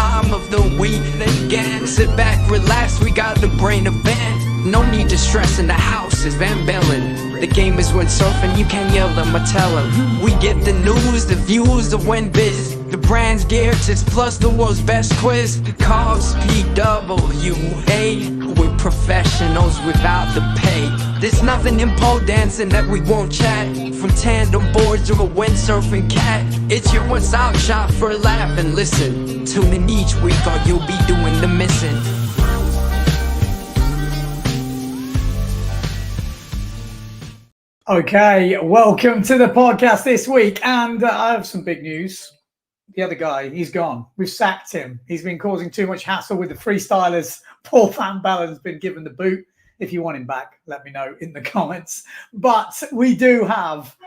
time of the week again. Sit back, relax, we got the brain of band. No need to stress in the house, it's Van Bellen. The game is windsurfing, you can't yell them or tell them. We get the news, the views, the win biz. The brand's gear, tips plus the world's best quiz. Carbs, PWA. We're professionals without the pay. There's nothing in pole dancing that we won't chat. From tandem boards to a windsurfing cat. It's your one-stop shop for a laugh and listen. Tune in each week or you'll be doing the missing. Okay, welcome to the podcast this week, and I have some big news. The other guy, he's gone. We've sacked him. He's been causing too much hassle with the freestylers. Paul Van Ballen's been given the boot. If you want him back, let me know in the comments. But we do have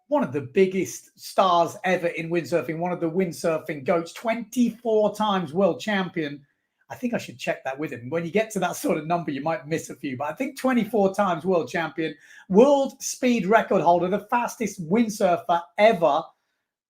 one of the biggest stars ever in windsurfing, one of the windsurfing goats, 24 times world champion. I think I should check that with him. When you get to that sort of number, you might miss a few. But I think 24 times world champion, world speed record holder, the fastest windsurfer ever.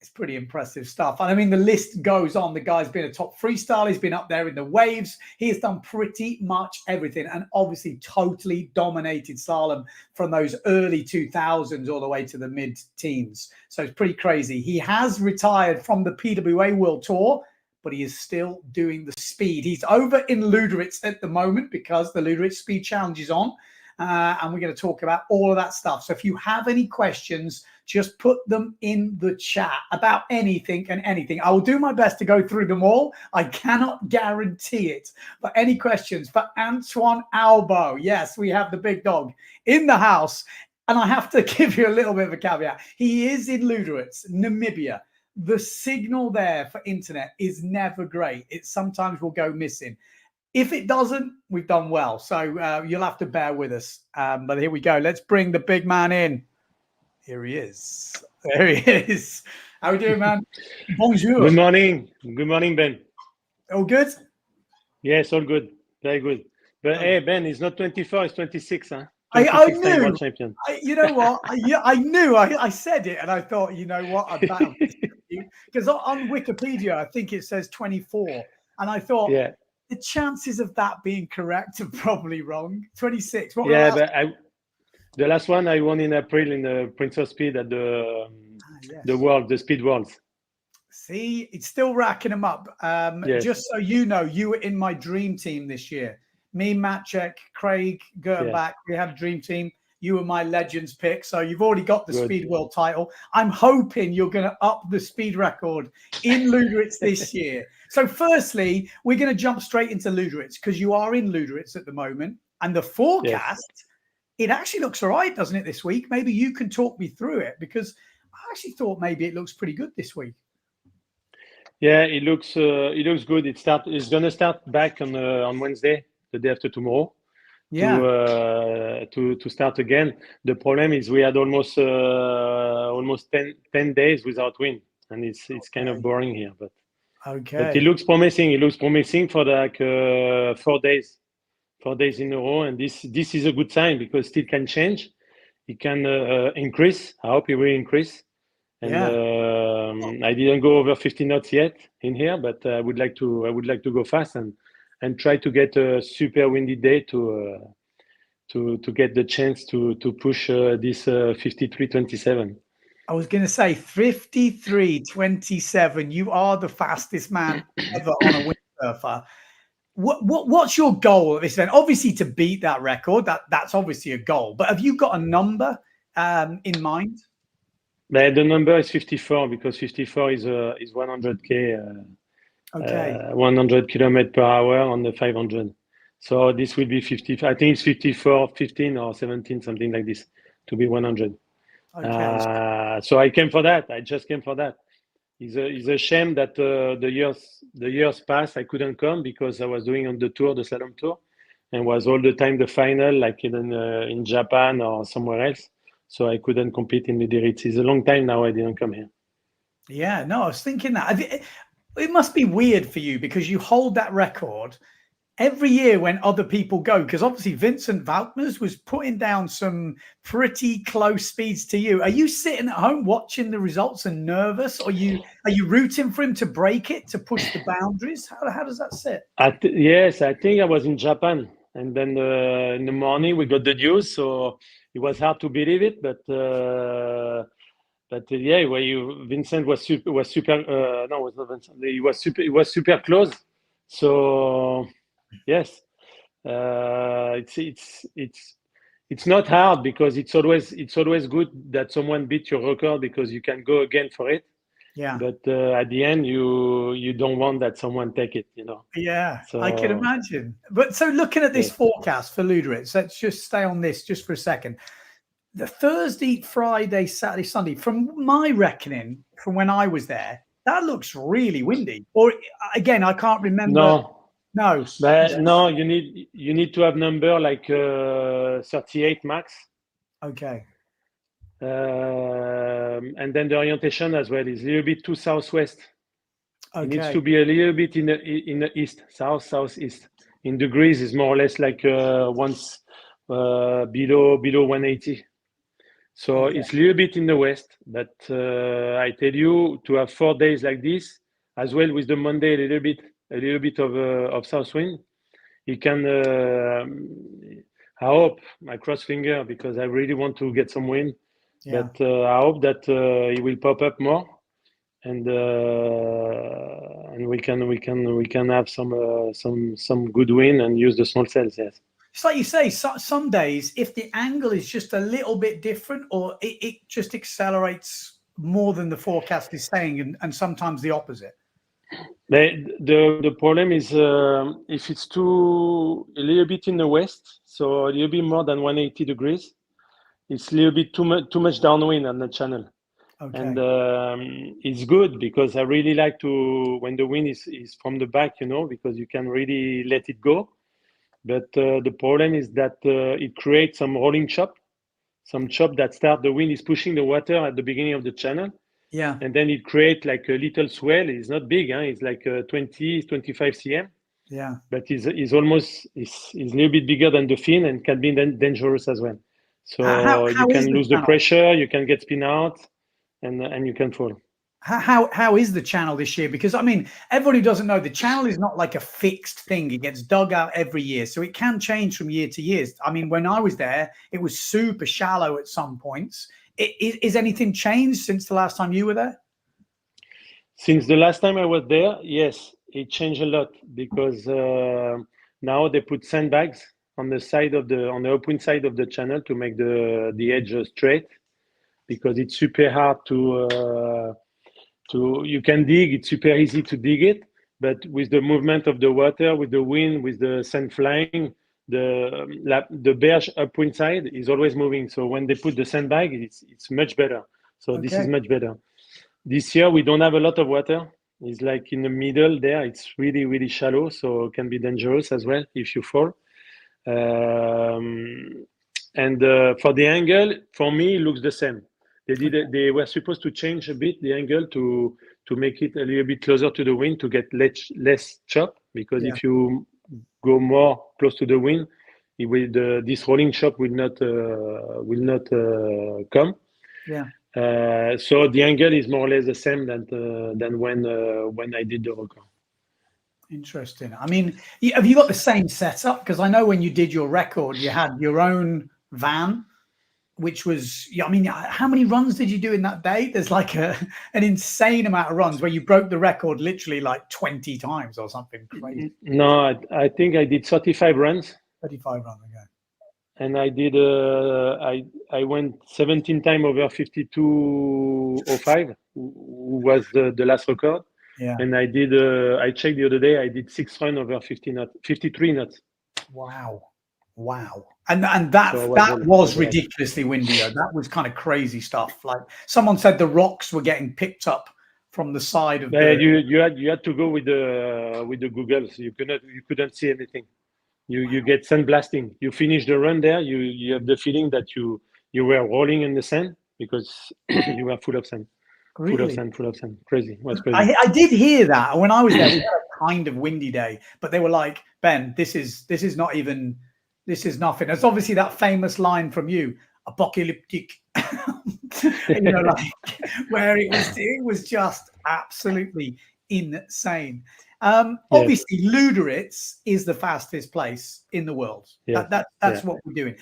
It's pretty impressive stuff. And I mean, the list goes on. The guy's been a top freestyler. He's been up there in the waves. He has done pretty much everything and obviously totally dominated slalom from those early 2000s all the way to the mid-teens. So it's pretty crazy. He has retired from the PWA World Tour, but he is still doing the speed. He's over in Luderitz at the moment because the Luderitz Speed Challenge is on. And we're going to talk about all of that stuff. So if you have any questions, just put them in the chat about anything and anything. I will do my best to go through them all. I cannot guarantee it. But any questions for Antoine Albeau? Yes, we have the big dog in the house. And I have to give you a little bit of a caveat. He is in Luderitz, Namibia. The signal there for internet is never great. It sometimes will go missing. If it doesn't, we've done well. So you'll have to bear with us. But here we go. Let's bring the big man in. Here he is. There he is. How are you doing, man? Bonjour. Good morning. Good morning, Ben. All good? Yes, all good. Very good. But hey, Ben, it's not 24, it's 26, huh? I knew. World champion. You know what? I knew. I said it, and I thought, you know what? I bet because on Wikipedia, I think it says 24, and I thought, yeah, the chances of that being correct are probably wrong. 26. What yeah, but the last one I won in April in the Prince of Speed at the the Speed Worlds. See, it's still racking them up. Yes. Just so you know, you were in my dream team this year. Me, Matchek, Craig, Germbach, we had a dream team. You were my Legends pick. So you've already got the Speed World title. I'm hoping you're going to up the speed record in Luderitz this year. So firstly, we're going to jump straight into Luderitz because you are in Luderitz at the moment. And the forecast, it actually looks all right, doesn't it, this week? Maybe you can talk me through it because I actually thought maybe it looks pretty good this week. Yeah, it looks good. It's going to start back on Wednesday, the day after tomorrow. Yeah. To start again. The problem is we had almost 10 days without wind, and it's kind of boring here. But it looks promising. It looks promising for like 4 days in a row, and this is a good sign because still can change. It can increase. I hope it will increase. And I didn't go over 50 knots yet in here, but I would like to go fast and try to get a super windy day to get the chance to push this 53.27. I was going to say 53.27. You are the fastest man ever on a windsurfer. What's your goal at this event? Obviously, to beat that record. That's obviously a goal. But have you got a number in mind? The number is 54 because 54 is 100K. 100 kilometers per hour on the 500. So this will be 50. I think it's 54, 15 or 17, something like this, to be 100. So I came for that. I just came for that. It's a shame that the years past I couldn't come because I was doing on the tour, the slalom tour, and was all the time the final, like in Japan or somewhere else. So I couldn't compete in Luderitz. It's a long time now I didn't come here. Yeah, no, I was thinking that. It must be weird for you because you hold that record every year when other people go, because obviously Vincent Valkmers was putting down some pretty close speeds to you. Are you sitting at home watching the results and nervous? Or are you rooting for him to break it, to push the boundaries? How does that sit? Yes, I think I was in Japan, and then in the morning we got the news, so it was hard to believe it, but yeah, Vincent was super no, it was not Vincent. He was super close. So yes, it's not hard because it's always good that someone beat your record because you can go again for it. Yeah. But at the end, you don't want that someone take it, Yeah, So I can imagine. But so looking at this yes. forecast for Luderitz, let's just stay on this just for a second. The Thursday, Friday, Saturday, Sunday, from my reckoning, from when I was there, that looks really windy. Or again, I can't remember. No. No, you need to have number like 38 max. Okay. And then the orientation as well is a little bit to southwest. Okay. It needs to be a little bit in the east, southeast. In degrees is more or less like once below 180. So Okay. it's a little bit in the west, but I tell you, to have 4 days like this, as well with the Monday a little bit of south wind, you can. I hope, I cross finger because I really want to get some wind, but I hope that it will pop up more, and we can have some good wind and use the small sails. Yes. It's like you say, some days, if the angle is just a little bit different, or it just accelerates more than the forecast is saying, and sometimes the opposite. The problem is if it's a little bit in the west, so a little bit more than 180 degrees, it's a little bit too much downwind on the channel. Okay. And it's good because I really like to, when the wind is from the back, because you can really let it go. But the problem is that it creates some rolling chop, the wind is pushing the water at the beginning of the channel. Yeah. And then it creates like a little swell. It's not big, it's like 20, 25 cm. Yeah. But it's a little bit bigger than the fin and can be dangerous as well. So you can lose the pressure, you can get spin out, and you can fall. How is the channel this year? Because I mean, everyone who doesn't know, the channel is not like a fixed thing. It gets dug out every year, so it can change from year to year. I mean, when I was there, it was super shallow at some points. Is anything changed since the last time you were there? Since the last time I was there, yes, it changed a lot because now they put sandbags on the upwind side of the channel to make the edge straight, because it's super hard you can dig, it's super easy to dig it, but with the movement of the water, with the wind, with the sand flying, the berge upwind side is always moving. So when they put the sandbag, it's much better. So okay. This is much better. This year we don't have a lot of water. It's like in the middle there. It's really, really shallow, so it can be dangerous as well if you fall. And for the angle, for me, it looks the same. They were supposed to change a bit the angle to make it a little bit closer to the wind to get less chop, because if you go more close to the wind, this rolling chop will not come. Yeah. So the angle is more or less the same than when I did the record. Interesting. I mean, have you got the same setup? Because I know when you did your record, you had your own van, which was, I mean, how many runs did you do in that day? There's like an insane amount of runs where you broke the record literally like 20 times or something crazy. No, I think I did 35 runs. 35 runs, okay. And I did, I went 17 times over 52.05, was the last record. Yeah. And I did, I checked the other day, I did 6 runs over 53 knots. Wow. And that was ridiculously windy. That was kind of crazy stuff. Like someone said the rocks were getting picked up from the side of you had to go with the goggles. You couldn't see anything. You get sandblasting. You finish the run there, you have the feeling that you were rolling in the sand because you were full of sand. Really? Full of sand. Crazy. It was crazy. I did hear that when I was there. We had a kind of windy day, but they were like, Ben, this is nothing. It's obviously that famous line from you, apocalyptic, like where it was just absolutely insane. Obviously, Luderitz is the fastest place in the world. That's what we're doing.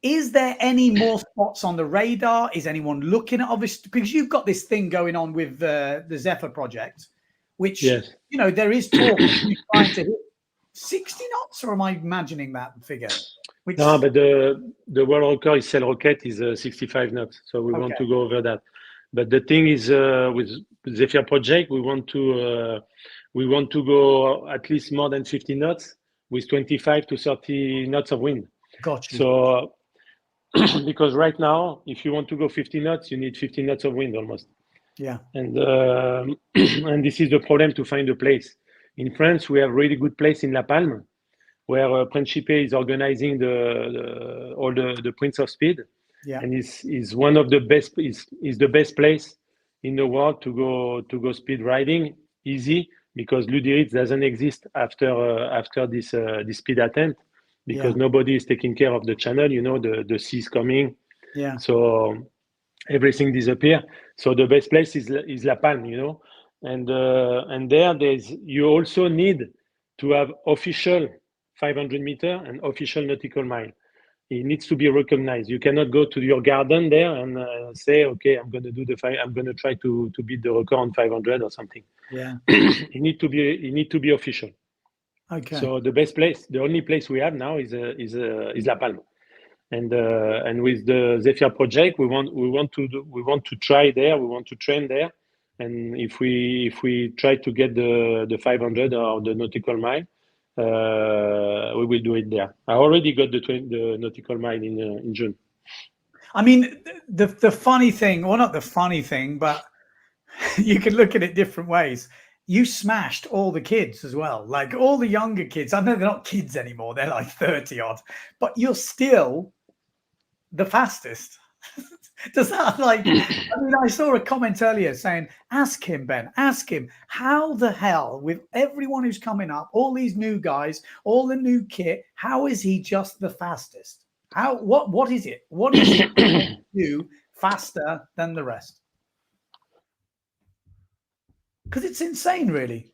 Is there any more spots on the radar? Is anyone looking at, obviously, because you've got this thing going on with the Zephyr project, which, there is talk of you trying to hit 60 knots, or am I imagining that figure? No, but the world record is sail rocket is 65 knots. So we want to go over that. But the thing is, with Zephyr project, we want to go at least more than 50 knots with 25 to 30 knots of wind. Gotcha. So, because right now, if you want to go 50 knots, you need 50 knots of wind almost. Yeah. And and this is the problem, to find a place. In France, we have really good place in La Palme, where Principe is organizing all the Prince of Speed. Yeah. And is one of the best, is the best place in the world to go speed riding, easy, because Luderitz doesn't exist after this speed attempt, because nobody is taking care of the channel, the sea's coming. Yeah. So everything disappear. So the best place is La Palme, and you also need to have official 500 meter and official nautical mile. It needs to be recognized. You cannot go to your garden there and say, okay, I'm going to try to beat the record on 500 or something. Yeah. It need to be official. Okay. So the best place, the only place we have now is La Palme, and with the Zephyr project, we want to try there. We want to train there, and if we try to get the 500 or the nautical mile, we will do it there. I already got the nautical mile in June. I mean, the funny thing, well, not the funny thing, but you can look at it different ways. You smashed all the kids as well, like all the younger kids. I know they're not kids anymore; they're like 30 odd, but you're still the fastest. Does that I saw a comment earlier saying, ask him, Ben, ask him, how the hell, with everyone who's coming up, all these new guys, all the new kit, how is he just the fastest? What is it? What is it that you do faster than the rest? Because it's insane, really.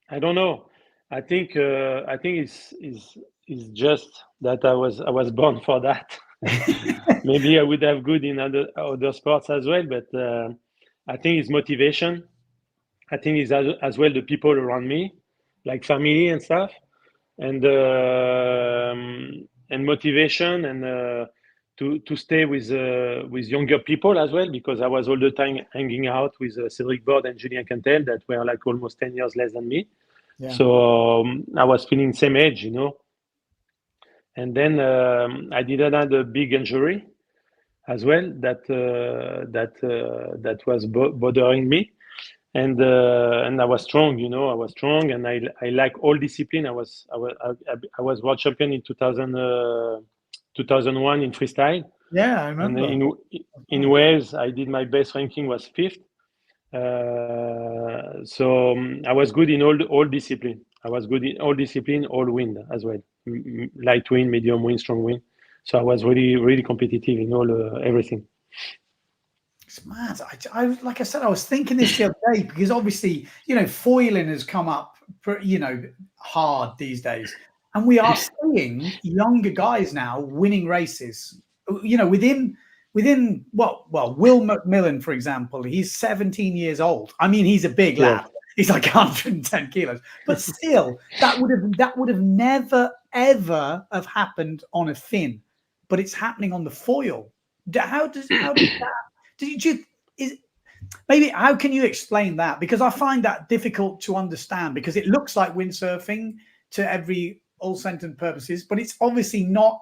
I don't know. I think it's just that I was born for that. Maybe I would have good in other sports as well, but I think it's motivation. I think it's as well the people around me, like family and stuff, and motivation, and to stay with younger people as well, because I was all the time hanging out with Cedric Bord and Julien Cantel, that were like almost 10 years less than me. Yeah. So I was feeling same age, And then I didn't have a big injury as well that was bothering me, and I was strong, I was strong, and I like all discipline. I was world champion in 2001 in freestyle. Yeah, I remember. And in Wales, I did my best ranking was 5th. So I was good in all discipline. I was good in all discipline, all wind as well. Light wind, medium wind, strong wind. So I was really, really competitive in all everything. It's mad. I like I said, I was thinking this the other day, because obviously, foiling has come up, hard these days, and we are seeing younger guys now winning races. Within Will McMillan, for example, he's 17 years old. I mean, he's a big lad. He's like 110 kilos, but still, that would have never ever have happened on a fin, but it's happening on the foil. How does that? How can you explain that? Because I find that difficult to understand, because it looks like windsurfing to all intents and purposes, but it's obviously not.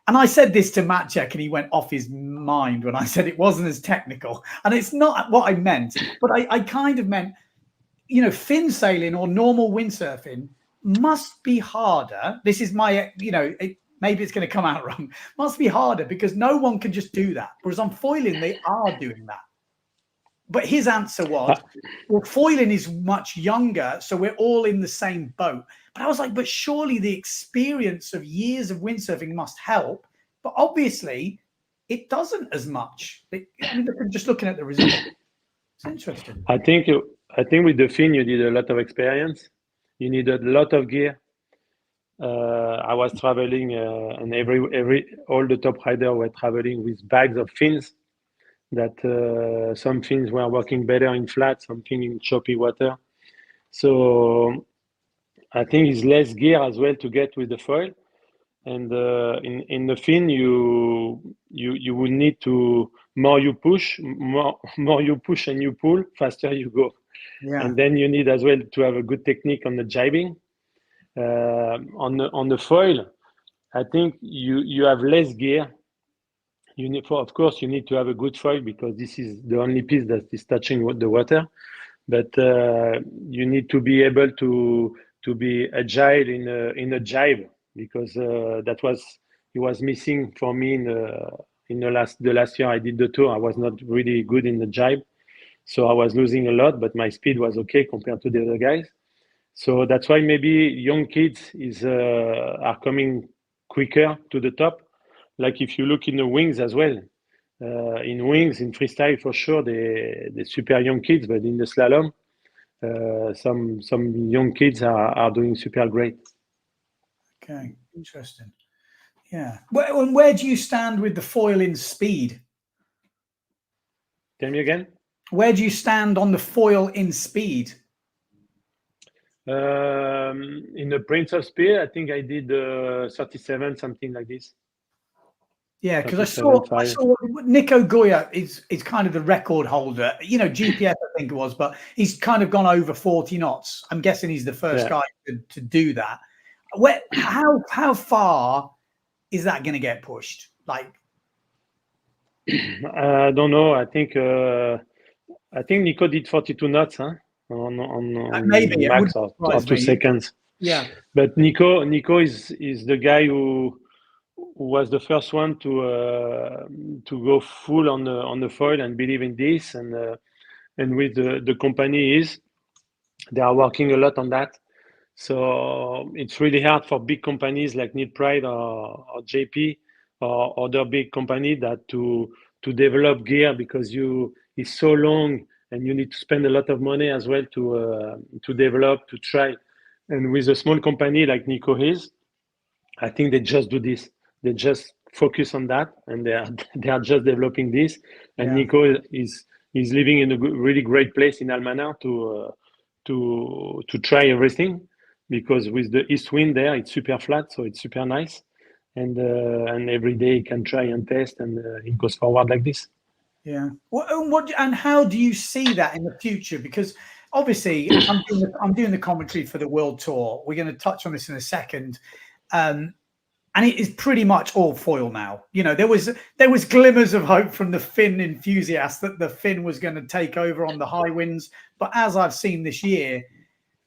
And I said this to Matt Check, and he went off his mind when I said it wasn't as technical, and it's not what I meant, but I kind of meant, fin sailing or normal windsurfing must be harder. This is my, maybe it's going to come out wrong. Must be harder because no one can just do that. Whereas on foiling, they are doing that. But his answer was, well, foiling is much younger, so we're all in the same boat. But I was like, but surely the experience of years of windsurfing must help. But obviously, it doesn't as much. I mean, just looking at the results, it's interesting. I think with the fin, you need a lot of experience. You need a lot of gear. I was traveling, and all the top riders were traveling with bags of fins. That some fins were working better in flat, some fins in choppy water. So I think it's less gear as well to get with the foil. And in the fin, you would need to more you push and you pull, faster you go. Yeah. And then you need as well to have a good technique on the jibing. On the foil, I think you have less gear. Of course, you need to have a good foil because this is the only piece that is touching the water. But you need to be able to be agile in a jibe, because it was missing for me in the last year I did the tour. I was not really good in the jibe, so I was losing a lot. But my speed was okay compared to the other guys. So that's why maybe young kids are coming quicker to the top. Like if you look in the wings as well, in wings, in freestyle for sure, the super young kids, but in the slalom, some young kids are doing super great. Okay, interesting. Yeah. Where do you stand with the foil in speed? Tell me again. Where do you stand on the foil in speed? In the Prince of Speed, I think I did 37, something like this. Yeah, because I saw Nico Goya is kind of the record holder. You know, GPS I think it was, but he's kind of gone over 40 knots. I'm guessing he's the first guy to do that. How far is that going to get pushed? Like, I don't know. I think Nico did 42 knots, huh? On maybe max or 2 seconds. Yeah. But Nico is the guy who was the first one to go full on the foil and believe in this, and with the company they are working a lot on that. So it's really hard for big companies like Need Pride or JP or other big company that to develop gear, because it's so long and you need to spend a lot of money as well to develop, to try. And with a small company like Nico is, I think they just do this. They just focus on that, and they are just developing this. And Nico is living in a really great place in Almanar to try everything, because with the east wind there, it's super flat, so it's super nice. And every day he can try and test, and it goes forward like this. Yeah. And how do you see that in the future? Because obviously, I'm doing the commentary for the World Tour. We're going to touch on this in a second. And it is pretty much all foil now. You know, there was glimmers of hope from the fin enthusiasts that the fin was going to take over on the high winds. But as I've seen this year,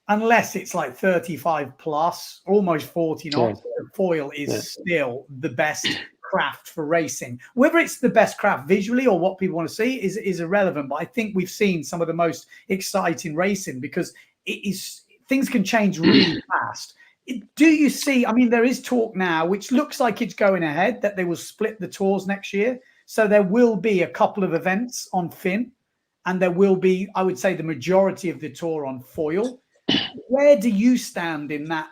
unless it's like 35 plus, almost 40 knots, the foil is still the best craft for racing. Whether it's the best craft visually or what people want to see is irrelevant. But I think we've seen some of the most exciting racing, because things can change really fast. Do you see, I mean, there is talk now, which looks like it's going ahead, that they will split the tours next year. So there will be a couple of events on fin, and there will be, I would say, the majority of the tour on foil. Where do you stand in that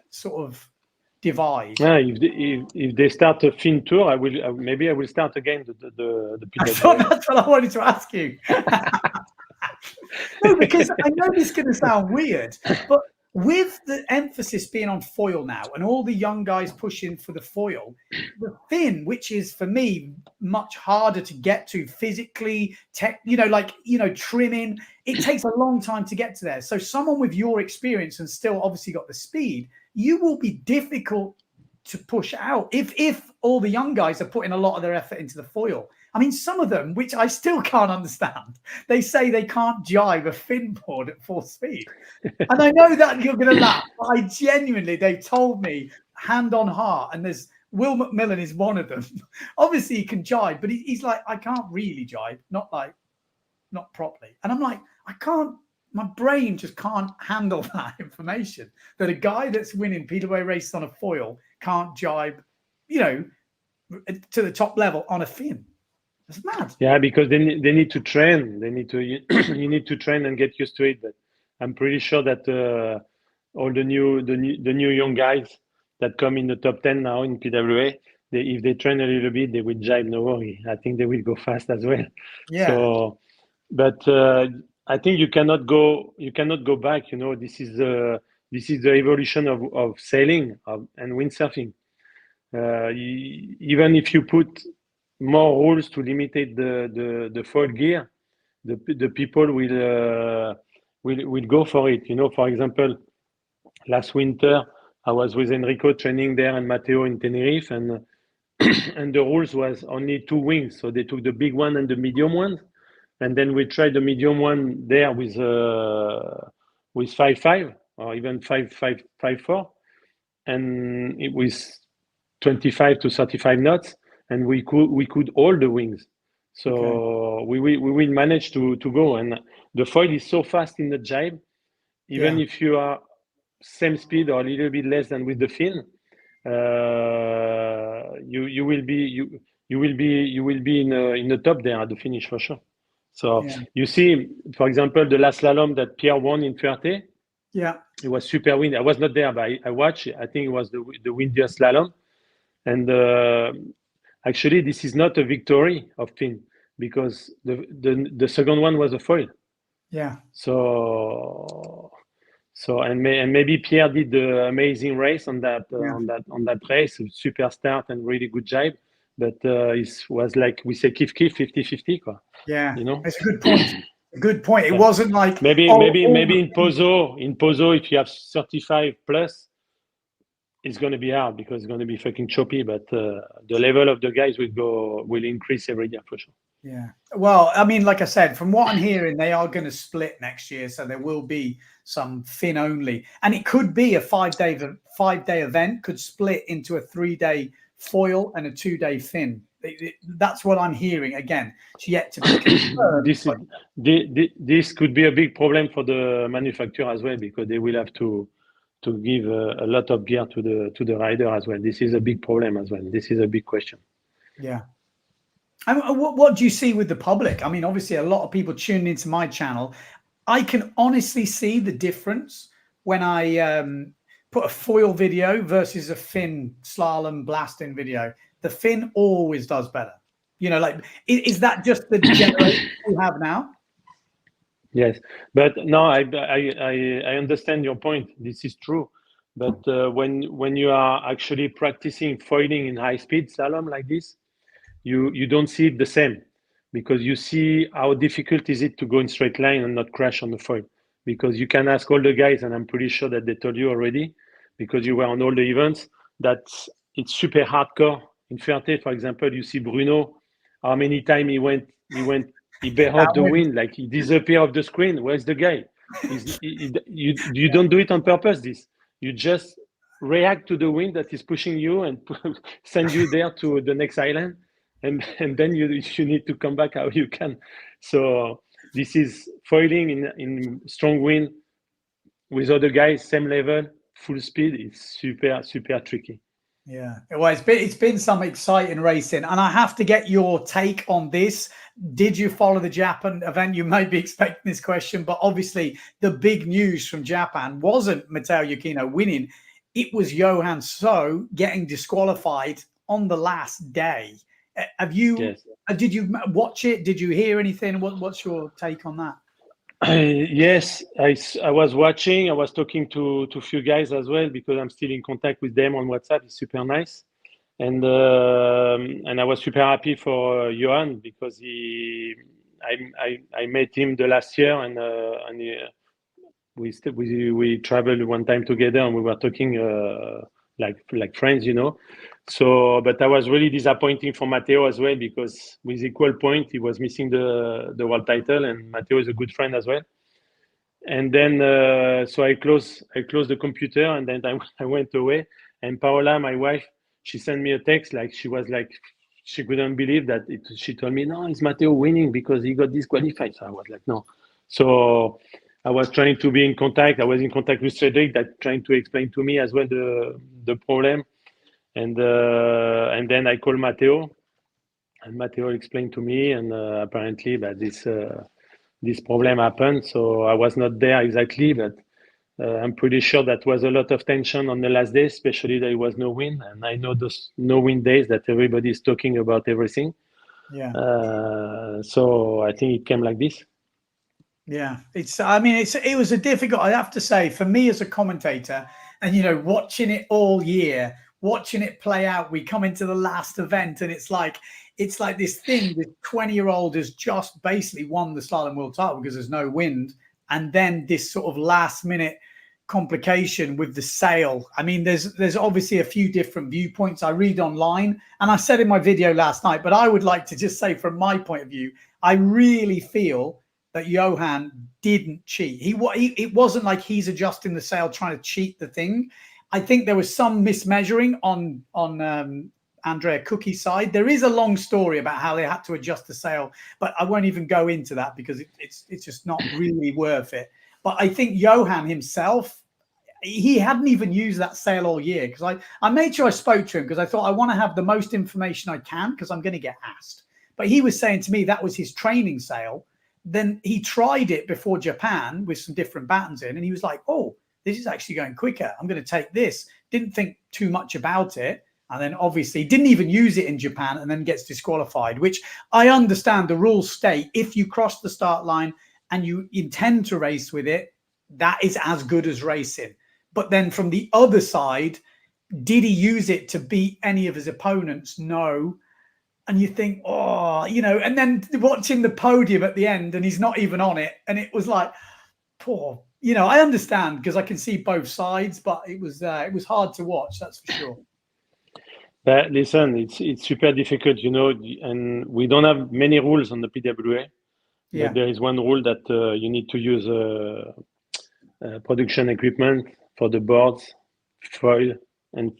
sort of divide? Yeah, if they start a fin tour, I will start again the I thought that's what I wanted to ask you. No, because I know this is going to sound weird, but with the emphasis being on foil now and all the young guys pushing for the foil, the fin, which is for me much harder to get to physically, trimming, it takes a long time to get to there. So someone with your experience and still obviously got the speed, you will be difficult to push out if all the young guys are putting a lot of their effort into the foil. I mean, some of them, which I still can't understand, they say they can't jibe a fin board at full speed. And I know that you're going to laugh, but I genuinely, they told me, hand on heart, and there's Will McMillan is one of them. Obviously, he can jibe, but he's like, I can't really jibe. Not like, not properly. And I'm like, my brain just can't handle that information, that a guy that's winning PWA races on a foil can't jibe, to the top level on a fin. It's mad. Yeah, because they need to train. They need to you need to train and get used to it. But I'm pretty sure that all the new young guys that come in the top 10 now in PWA, if they train a little bit, they will jibe. No worry. I think they will go fast as well. Yeah. So, but I think you cannot go back. This is the evolution of sailing and windsurfing. Even if you put more rules to limit the foil gear, the people will go for it. For example, last winter I was with Enrico training there and Matteo in Tenerife, and and the rules was only 2 wings, so they took the big one and the medium one, and then we tried the medium one there with 5.5 or even 5.4, and it was 25 to 35 knots, and we could hold the wings. So okay. we will manage to go, and the foil is so fast in the jibe, even if you are same speed or a little bit less than with the fin, you will be in the top there at the finish for sure. So you see, for example, the last slalom that Pierre won in Fuerte, it was super windy. I was not there, but I watched. I think it was the windiest slalom. And actually, this is not a victory of Finn, because the second one was a foil. Yeah. So maybe Pierre did the amazing race on that race, super start and really good jibe, but it was like we say kif 50-50. Yeah, it's a good point. A good point. It wasn't like maybe in Pozo if you have 35 plus, it's going to be hard because it's going to be fucking choppy, but the level of the guys will increase every year for sure. Yeah. Well, I mean, like I said, from what I'm hearing, they are going to split next year, so there will be some fin only, and it could be a 5-day event could split into a 3-day foil and a 2-day fin. That's what I'm hearing. Again, it's yet to be confirmed. This could be a big problem for the manufacturer as well, because they will have to give a lot of gear to the rider as well. This is a big problem as well. This is a big question. Yeah. And what do you see with the public? I mean, obviously, a lot of people tune into my channel. I can honestly see the difference when I put a foil video versus a fin slalom blasting video. The fin always does better. Like, is that just the generation we have now? Yes, but no, I understand your point. This is true. But when you are actually practicing foiling in high speed slalom like this, you don't see it the same, because you see how difficult is it to go in straight line and not crash on the foil. Because you can ask all the guys, and I'm pretty sure that they told you already, because you were on all the events, that it's super hardcore. In Fuerte, for example, you see Bruno, how many times he bear off the wind, like he disappear off the screen. Where's the guy? You don't do it on purpose. You just react to the wind that is pushing you and send you there to the next island, and then you need to come back how you can. So this is foiling in strong wind with other guys, same level, full speed. It's super tricky. Yeah, well, it's been some exciting racing, and I have to get your take on this. Did you follow the Japan event? You might be expecting this question, but obviously the big news from Japan wasn't Matteo Yukino winning. It was Johan So getting disqualified on the last day. Have you? Yes. Did you watch it? Did you hear anything? What's your take on that? Yes, I was watching. I was talking to a few guys as well, because I'm still in contact with them on WhatsApp. It's super nice, and I was super happy for Johan, because I met him the last year, and we traveled one time together, and we were talking like friends, So, but I was really disappointing for Matteo as well, because with equal point, he was missing the world title, and Matteo is a good friend as well. And then, so I closed the computer, and then I went away. And Paola, my wife, she sent me a text, like she was like she couldn't believe that. She told me, no, it's Matteo winning because he got disqualified. So I was like, no. So I was trying to be in contact. I was in contact with Cedric, that trying to explain to me as well the problem. And then I called Matteo, and Matteo explained to me, and apparently that this problem happened. So I was not there exactly, but I'm pretty sure that was a lot of tension on the last day, especially there was no wind. And I know those no wind days that everybody is talking about everything. Yeah. So I think it came like this. Yeah, it was a difficult, I have to say, for me as a commentator, and watching it all year, watching it play out. We come into the last event, and it's like this thing. This 20-year-old has just basically won the slalom world title because there's no wind, and then this sort of last minute complication with the sail. I mean, there's obviously a few different viewpoints I read online, and I said in my video last night, but I would like to just say from my point of view, I really feel that Johan didn't cheat. It wasn't like he's adjusting the sail trying to cheat the thing. I think there was some mismeasuring on Andrea Cookie's side. There is a long story about how they had to adjust the sail, but I won't even go into that because it's just not really worth it. But I think Johan himself, he hadn't even used that sail all year, because I made sure I spoke to him because I thought I want to have the most information I can because I'm going to get asked. But he was saying to me that was his training sail. Then he tried it before Japan with some different battens in, and he was like, oh, this is actually going quicker. I'm going to take this. Didn't think too much about it. And then obviously didn't even use it in Japan, and then gets disqualified, which I understand the rules state if you cross the start line and you intend to race with it, that is as good as racing. But then from the other side, did he use it to beat any of his opponents? No. And you think, oh, and then watching the podium at the end, and he's not even on it. And it was like, poor, I understand because I can see both sides, but it was hard to watch, that's for sure. But listen, it's super difficult, and we don't have many rules on the PWA. Yeah. But there is one rule that you need to use production equipment for the boards, foil, and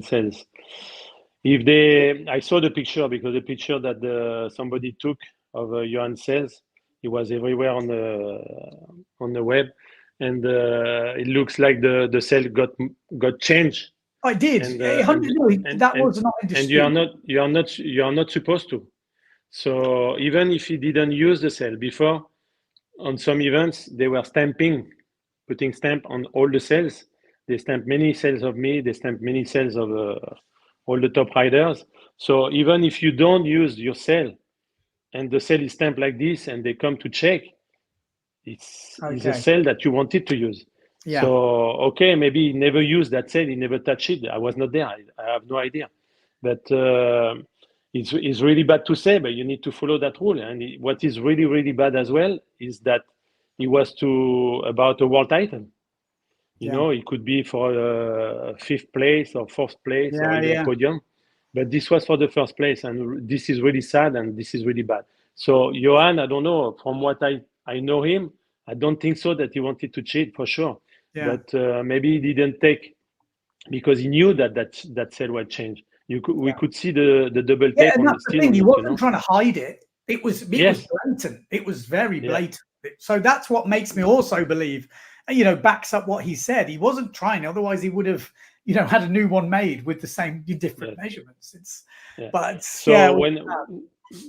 sails. I saw the picture, because the picture that somebody took of Johan sails, it was everywhere on the web, and it looks like the sail got changed. I did. That was not in dispute. And you are not supposed to. So even if he didn't use the sail before, on some events they were putting stamp on all the sails. They stamped many sails of me. They stamped many sails of all the top riders. So even if you don't use your sail, and the sail is stamped like this, and they come to check, it's a sail that you wanted to use. Yeah. So okay, maybe he never used that sail. He never touched it. I was not there. I have no idea. But it's really bad to say, but you need to follow that rule. And what is really, really bad as well is that he was about a world title. It could be for 5th place or 4th place or even podium. But this was for the 1st place, and this is really sad, and this is really bad. So Johan, I don't know, from what I know him, I don't think so that he wanted to cheat for sure. Yeah. But maybe he didn't take, because he knew that sail was changed. We could see the double tape. Yeah, and that's the thing. He wasn't trying to hide it. It was blatant. It was very blatant. Yeah. So that's what makes me also believe, backs up what he said. He wasn't trying. Otherwise, he would have, had a new one made with the same different measurements.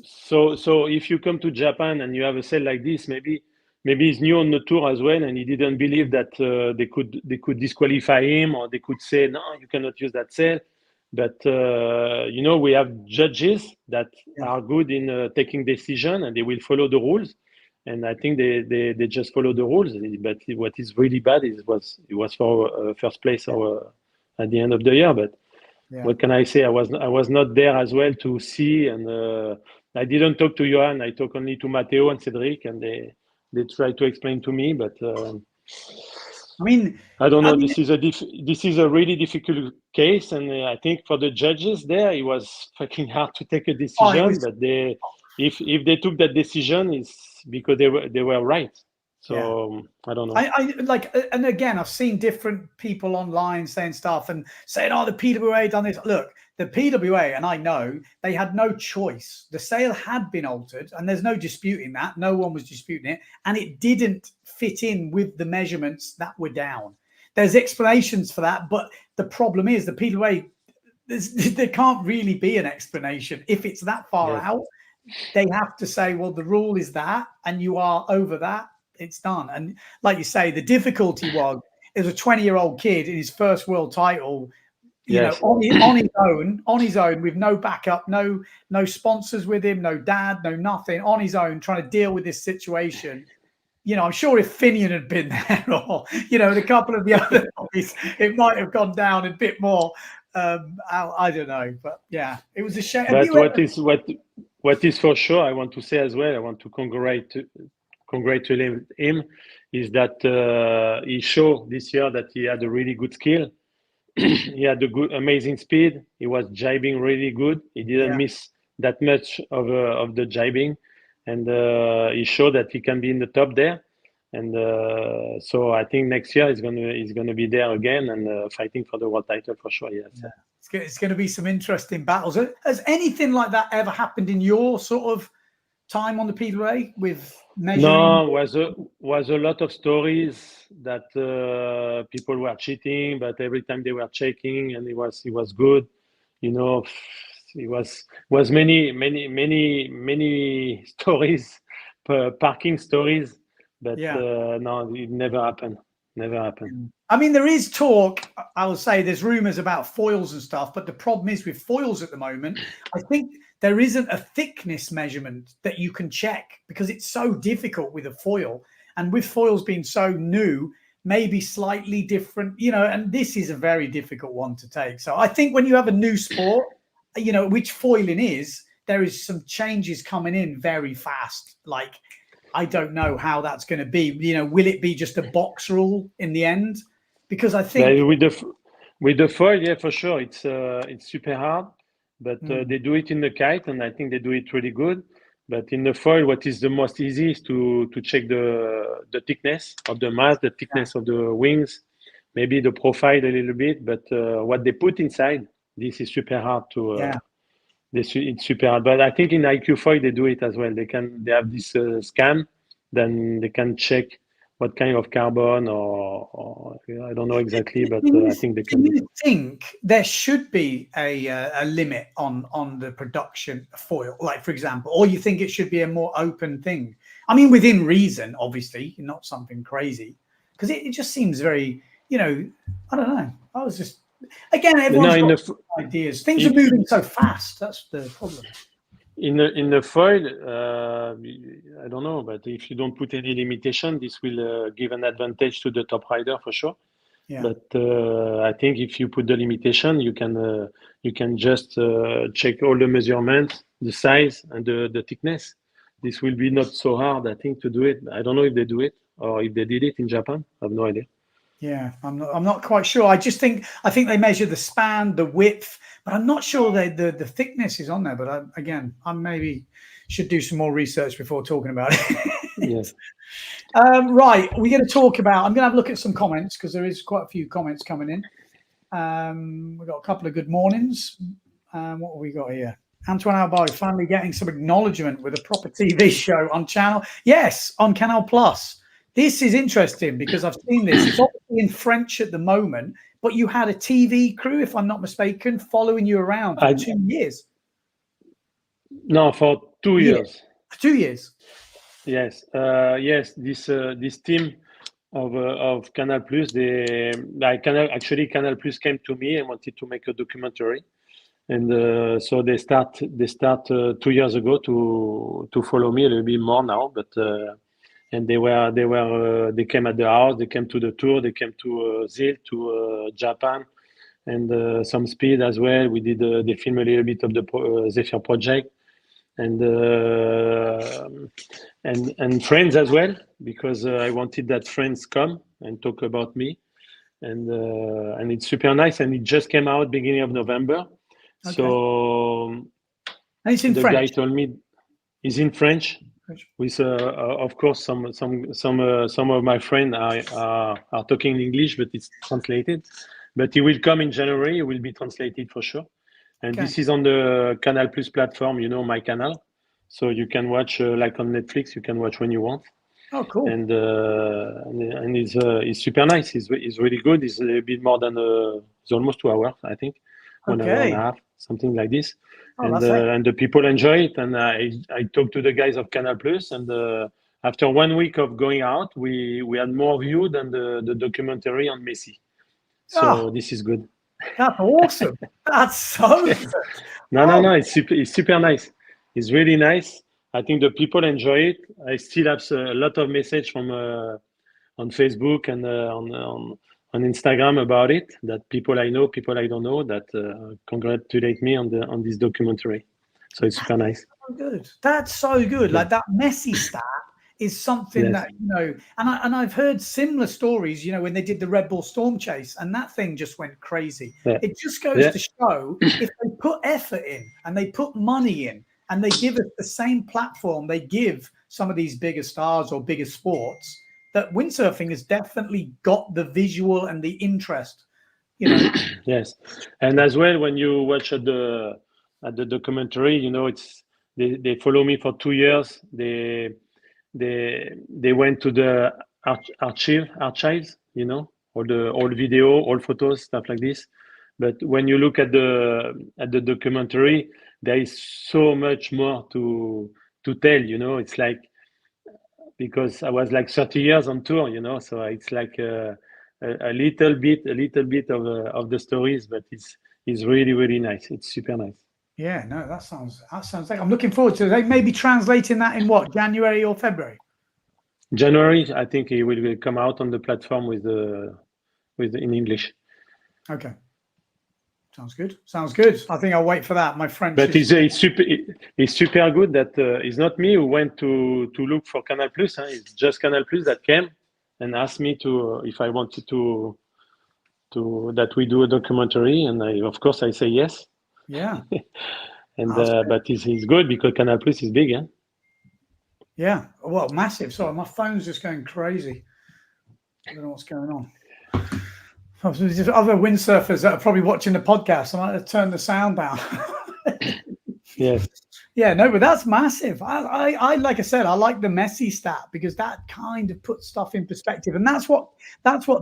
So if you come to Japan and you have a sail like this, maybe he's new on the tour as well, and he didn't believe that they could disqualify him, or they could say, no, you cannot use that sail. But we have judges that are good in taking decision, and they will follow the rules. And I think they just follow the rules. But what is really bad it was for 1st place or at the end of the year. But what can I say? I was not there as well to see, and I didn't talk to Johan. I talked only to Matteo and Cedric, and they tried to explain to me. But I don't know. This is a really difficult case, and I think for the judges there, it was fucking hard to take a decision. But if they took that decision, it's because they were right. So I don't know. I like, and again, I've seen different people online saying stuff and saying, "Oh, the PWA done this." Look, the PWA, and I know they had no choice. The sail had been altered, and there's no disputing that. No one was disputing it, and it didn't fit in with the measurements that were down. There's explanations for that, but the problem is the PWA. There can't really be an explanation if it's that far out. They have to say, well, the rule is that, and you are over that. It's done. And like you say, the difficulty was a 20-year-old kid in his first world title, you know, on his own with no backup, no sponsors with him, no dad, no nothing, on his own, trying to deal with this situation. You know, I'm sure if Finian had been there, or you know, a couple of the other boys, it might have gone down a bit more. I don't know, but yeah, it was a shame. But what is for sure, I want to say as well, I want to congratulate him, is that he showed this year that he had a really good skill. He had a good, amazing speed. He was jibing really good. He didn't miss that much of the jibing, and he showed that he can be in the top there. And so I think next year he's gonna be there again and fighting for the world title for sure. Yes. Yeah. It's going to be some interesting battles. Has anything like that ever happened in your sort of time on the PWA with measuring? No, was a lot of stories that people were cheating, but every time they were checking and it was good. You know, it was many stories, parking stories, but no, it never happened. Never happened. I mean, there is talk, I will say there's rumors about foils and stuff, but the problem is with foils at the moment, I think there isn't a thickness measurement that you can check because it's so difficult with a foil. And with foils being so new, maybe slightly different, you know, and this is a very difficult one to take. So I think when you have a new sport, you know, which foiling is, there is some changes coming in very fast. Like, I don't know how that's going to be. You know, will it be just a box rule in the end? Because I think with the foil, yeah, for sure, it's super hard. But they do it in the kite, and I think they do it really good. But in the foil, what is the most easy is to check the thickness of the mast, the thickness of the wings, maybe the profile a little bit. But what they put inside, this is super hard to. It's super hard, but I think in IQ foil they do it as well. They have this scan, then they can check what kind of carbon or I don't know exactly, but I think they can. Do you think there should be a limit on the production of foil, like for example, or you think it should be a more open thing? I mean, within reason, obviously, not something crazy, because it just seems very, you know, I don't know. I was just. Again, everyone's got ideas. Things are moving so fast. That's the problem. In the foil, I don't know, but if you don't put any limitation, this will give an advantage to the top rider for sure. Yeah. But I think if you put the limitation, you can just check all the measurements, the size, and the thickness. This will be not so hard, I think, to do it. I don't know if they do it or if they did it in Japan. I have no idea. Yeah, I'm not quite sure. I think they measure the span, the width, but I'm not sure the thickness is on there. But I maybe should do some more research before talking about it. Yes. Right, we're going to talk about. I'm going to have a look at some comments because there is quite a few comments coming in. We've got a couple of good mornings. What have we got here? Antoine Albeau finally getting some acknowledgement with a proper TV show on channel. Yes, on Canal Plus. This is interesting because I've seen this. It's obviously in French at the moment, but you had a TV crew, if I'm not mistaken, following you around for 2 years. No, for 2 years. 2 years. Yes, yes. This team of Canal Plus, Canal Plus came to me and wanted to make a documentary, and so they start 2 years ago to follow me a little bit more now, but. And they came at the house, they came to the tour, they came to Zil, to Japan, and some speed as well. We did they filmed a little bit of the Zephyr project, and friends as well, because I wanted that friends come and talk about me, and it's super nice, and it just came out beginning of November. Okay. So and it's in the French. guy told me it's in French. with of course some of my friends are talking in English, but it's translated. But he will come in January. It will be translated for sure. And this is on the Canal Plus platform. You know, my canal, so you can watch like on Netflix. You can watch when you want. Oh, cool. And he's super nice. He's really good. He's a bit more than it's almost 2 hours, I think, 1 hour and a half, something like this. And the people enjoy it. And I talked to the guys of Canal Plus, and after 1 week of going out, we had more view than the documentary on Messi. So this is good. That's awesome. That's so good. No. It's super nice. It's really nice. I think the people enjoy it. I still have a lot of message from on Facebook and on Instagram about it. That people I know, people I don't know, that congratulate me on this documentary. So it's super nice. So good. That's so good. Like that Messi stat is something that, you know, and I've heard similar stories, you know, when they did the Red Bull Storm Chase, and that thing just went crazy. It just goes to show, if they put effort in and they put money in and they give us the same platform they give some of these bigger stars or bigger sports, that windsurfing has definitely got the visual and the interest, you know. Yes, and as well, when you watch at the documentary, you know, it's they follow me for 2 years. They went to the archives, you know, all the old video, old photos, stuff like this. But when you look at the documentary, there is so much more to tell, you know. It's like, because I was like 30 years on tour, you know, so it's like a little bit of the stories, but it's really, really nice. It's super nice. Yeah, no, that sounds like, I'm looking forward to it. Maybe translating that in what, January or February? January, I think it will come out on the platform with in English. Okay. Sounds good. Sounds good. I think I'll wait for that. My French. But it's super good that it's not me who went to look for Canal Plus. It's just Canal Plus that came and asked me if I wanted to that we do a documentary, and of course I say yes. Yeah. And but it's good because Canal Plus is big, huh? Yeah. Well, massive. Sorry, my phone's just going crazy. I don't know what's going on. There's other windsurfers that are probably watching the podcast. I might have turned the sound down. Yes. Yeah, no, but that's massive. I like I said, I like the Messi stat because that kind of puts stuff in perspective, and that's what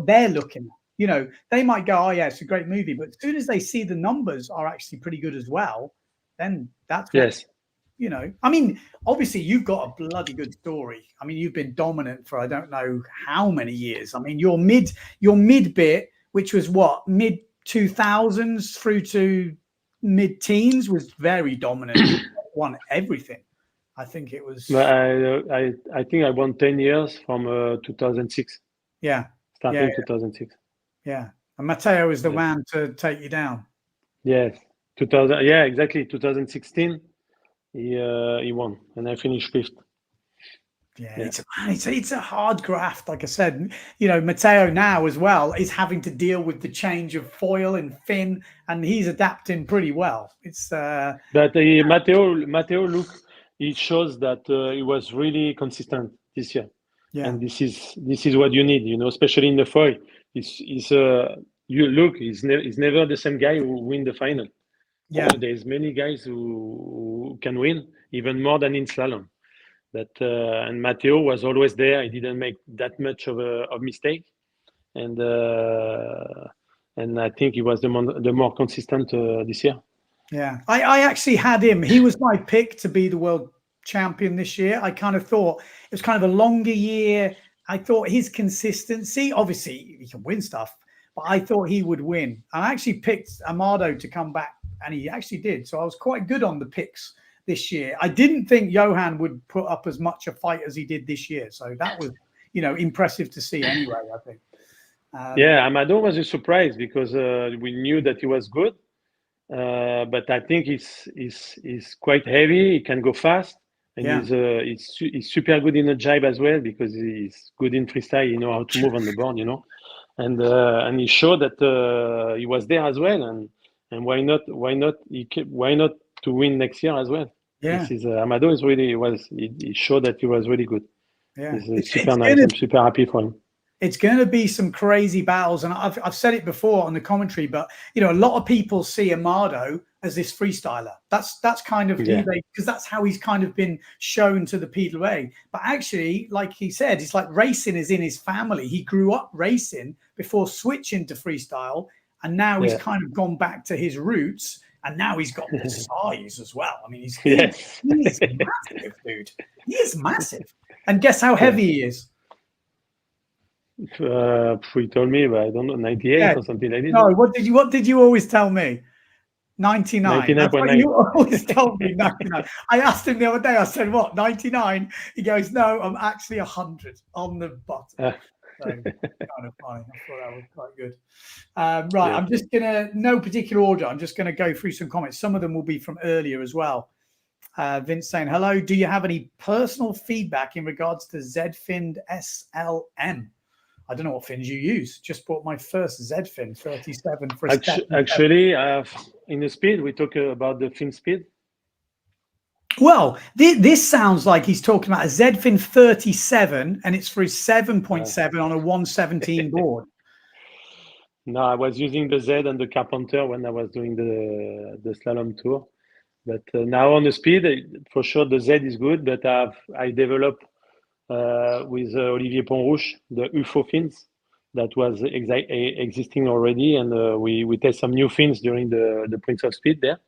they're looking at. You know, they might go, "Oh yeah, it's a great movie," but as soon as they see the numbers are actually pretty good as well, then that's what, you know. I mean, obviously you've got a bloody good story. I mean, you've been dominant for I don't know how many years. I mean, your mid bit, which was what, mid 2000s through to mid teens, was very dominant. You won everything. I think it was. I think I won 10 years from 2006. Yeah. Starting 2006. Yeah. And Matteo is the man to take you down. Yes. 2000. Yeah, exactly. 2016. He won, and I finished 5th. Yeah. It's a hard graft. Like I said, you know, Matteo now as well is having to deal with the change of foil and fin, and he's adapting pretty well. It's but Matteo, look, it shows that he was really consistent this year. Yeah. And this is what you need, you know, especially in the foil. You look, he's never the same guy who win the final. Yeah, there's many guys who can win even more than in slalom. But and Matteo was always there. He didn't make that much of a mistake, and I think he was the more consistent this year. Yeah, I actually had him. He was my pick to be the world champion this year. I kind of thought it was kind of a longer year. I thought his consistency, obviously he can win stuff, but I thought he would win. I actually picked Amado to come back, and he actually did. So I was quite good on the picks this year. I didn't think Johan would put up as much a fight as he did this year. So that was, you know, impressive to see anyway, I think. Yeah, Amado was a surprise because we knew that he was good. But I think he's quite heavy. He can go fast. And he's super good in the jibe as well because he's good in freestyle. You know how to move on the board, you know. And he showed that he was there as well. And why not to win next year as well? Yeah. This is Amado is really he showed that he was really good. Yeah. It's super nice. I'm super happy for him. It's going to be some crazy battles, and I've said it before on the commentary, but a lot of people see Amado as this freestyler. That's kind of because that's how he's kind of been shown to the PWA. But actually, like he said, it's like racing is in his family. He grew up racing before switching to freestyle, and now he's kind of gone back to his roots. And now he's got the size as well. I mean, he's massive, dude. He is massive. And guess how heavy he is? He told me, but I don't know, 98 or something like this. No, what did you always tell me? 99. 99.9. You always told me 99. I asked him the other day, I said, what, 99? He goes, no, I'm actually 100 on the bottom. So, kind of funny. I thought that was quite good. Right, I'm just going to, no particular order, I'm just going to go through some comments. Some of them will be from earlier as well. Vince saying, hello, do you have any personal feedback in regards to Z-Fin SLM? I don't know what fins you use. Just bought my first Z-Fin 37 for a Actually, in the speed, we talk about the fin speed. Well, this sounds like he's talking about a Z-Fin 37, and it's for his 7.7 on a 117 board. No, I was using the Z and the Carpenter when I was doing the slalom tour. But now on the speed, for sure, the Z is good. But I developed with Olivier Pontrouche the UFO fins that was existing already, and we test some new fins during the Prince of Speed there.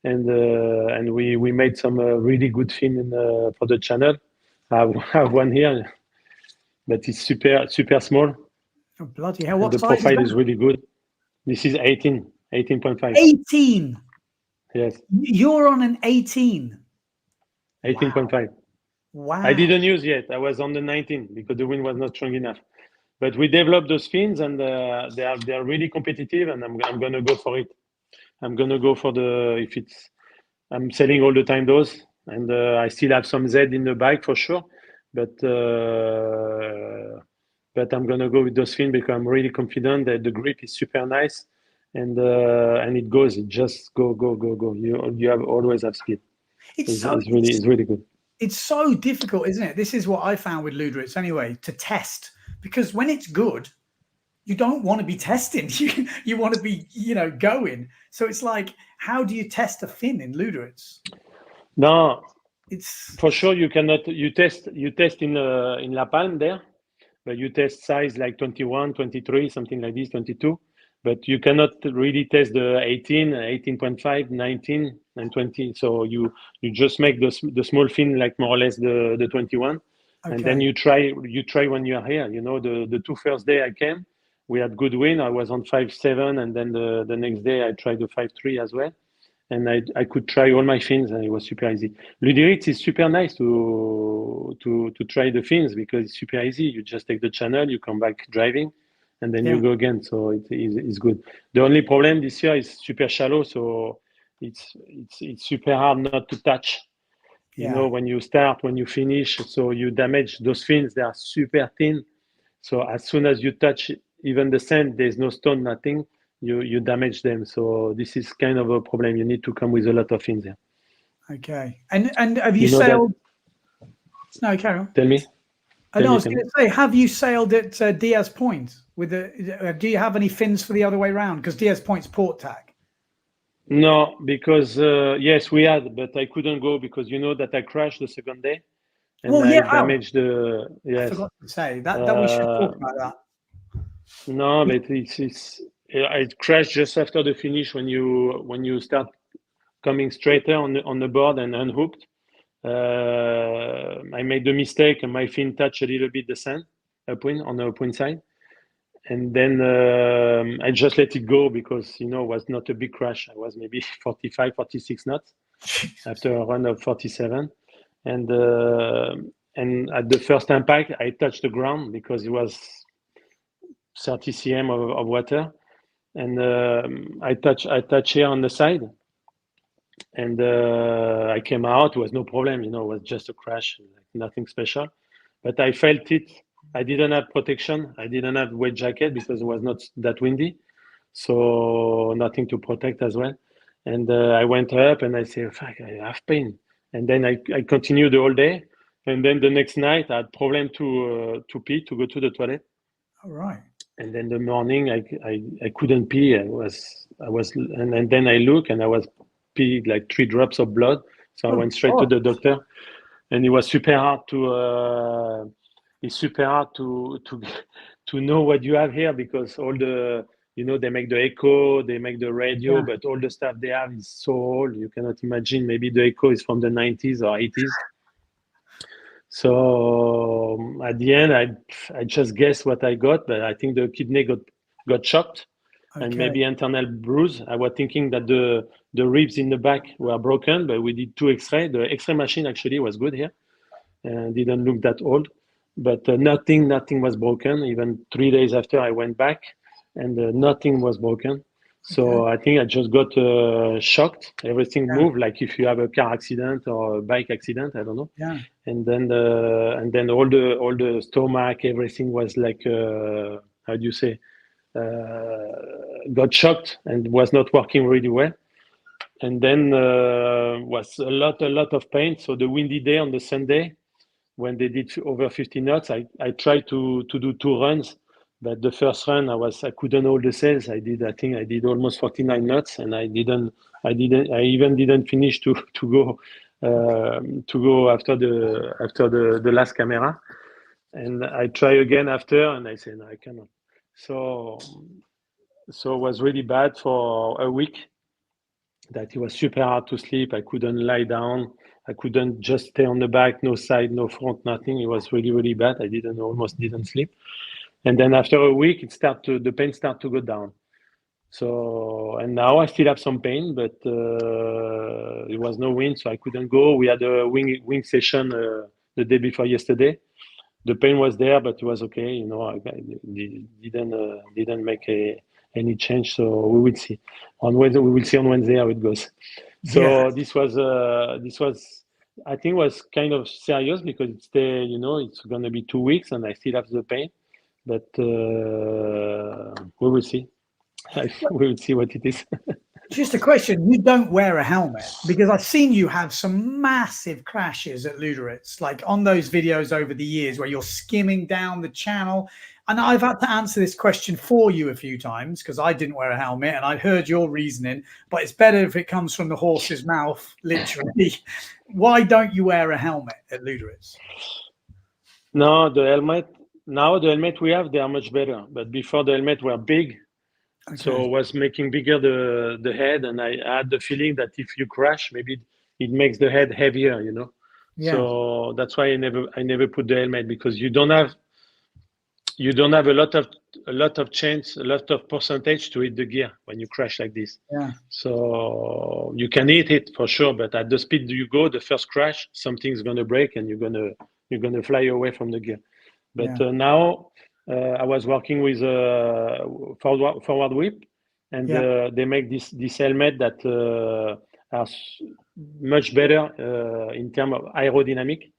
And we made some really good fin for the channel. I have one here, but it's super small. Oh, bloody hell! What the size profile is really good. This is 18.5. 18. Yes. You're on an 18. 18.5. Wow. I didn't use yet. I was on the 19 because the wind was not strong enough. But we developed those fins, and they are really competitive, and I'm gonna go for it. I'm gonna go for I'm selling all the time those, and I still have some Z in the bike for sure, but I'm gonna go with those fins because I'm really confident that the grip is super nice, and it just go. You always have speed. It's really good. It's so difficult, isn't it? This is what I found with Luderitz anyway, to test, because when it's good, you don't want to be testing. You want to be, going. So it's like, how do you test a fin in Luderitz? No, it's for sure you cannot. You test in La Palme there, but you test size like 21, 23, something like this, 22. But you cannot really test the 18, 18.5, 19, and 20. So you just make the small fin like more or less the 21, okay. And then you try when you are here. The two first day I came, we had good wind. I was on 5.7, and then the next day I tried the 5.3 as well, and I could try all my fins, and it was super easy. Luderitz is super nice to try the fins because it's super easy. You just take the channel, you come back driving, and then you go again. So it's good. The only problem this year is super shallow, so it's super hard not to touch. When you start, when you finish, so you damage those fins. They are super thin. So as soon as you touch even the sand, there's no stone, nothing. You damage them. So this is kind of a problem. You need to come with a lot of fins here. Okay. And have you sailed? No, carry on. Tell me. I was going to say, have you sailed at Diaz Point with do you have any fins for the other way around? Because Diaz Point's port tag. No, because yes, we had, but I couldn't go because that I crashed the second day, and I damaged the. Yes. I forgot to say that we should talk about that. No, but I crashed just after the finish when you start coming straighter on the board and unhooked. I made the mistake and my fin touched a little bit the sand on the upwind side, and then I just let it go because it was not a big crash. I was maybe 45, 46 knots after a run of 47, and at the first impact I touched the ground because it was 30 cm of water, and I touch here on the side. And I came out, it was no problem, it was just a crash, nothing special. But I felt it. I didn't have protection. I didn't have wet jacket because it was not that windy. So nothing to protect as well. And I went up and I said, fuck, I have pain. And then I continued the whole day. And then the next night I had problem to pee, to go to the toilet. All right. And then the morning I couldn't pee. And then I look and I was peeing like 3 drops of blood. So I went straight to the doctor, and it was super hard to know what you have here, because all the, they make the echo, they make the radio, but all the stuff they have is so old. You cannot imagine. Maybe the echo is from the 90s or 80s. So at the end, I just guessed what I got, but I think the kidney got shocked, and maybe internal bruise. I was thinking that the ribs in the back were broken, but we did 2 X-ray. The X-ray machine actually was good here, and didn't look that old. But nothing was broken. Even 3 days after I went back, and nothing was broken. So I think I just got shocked. Everything moved, like if you have a car accident or a bike accident, I don't know. Yeah. And then all the stomach, everything was like how do you say? Got shocked and was not working really well. And then was a lot of pain. So the windy day on the Sunday, when they did over 50 knots, I tried to do 2 runs. But the first run, I couldn't hold the sails. I think I did almost 49 knots, and I even didn't finish to go after the last camera. And I try again after, and I say, no, I cannot. So it was really bad for a week, that it was super hard to sleep. I couldn't lie down. I couldn't just stay on the back, no side, no front, nothing. It was really, really bad. I almost didn't sleep. And then after a week, the pain started to go down. So, and now I still have some pain, but it was no wind, so I couldn't go. We had a wing session the day before yesterday. The pain was there, but it was okay. I didn't make any change. So we will see. On Wednesday, we will see on Wednesday how it goes. So this was I think was kind of serious, because it's going to be 2 weeks, and I still have the pain. But we will see. We will see what it is. Just a question. You don't wear a helmet, because I've seen you have some massive crashes at Luderitz, like on those videos over the years where you're skimming down the channel. And I've had to answer this question for you a few times, because I didn't wear a helmet, and I heard your reasoning, but it's better if it comes from the horse's mouth, literally. Why don't you wear a helmet at Luderitz? No, the helmet we have, they are much better. But before, the helmet were big. So it was making bigger the head, and I had the feeling that if you crash, maybe it makes the head heavier, So that's why I never put the helmet, because you don't have a lot of chance, a lot of percentage to hit the gear when you crash like this. Yeah. So you can hit it for sure, but at the speed you go, the first crash, something's gonna break, and you're gonna fly away from the gear. But now I was working with forward whip, and they make this helmet that are much better in terms of aerodynamic.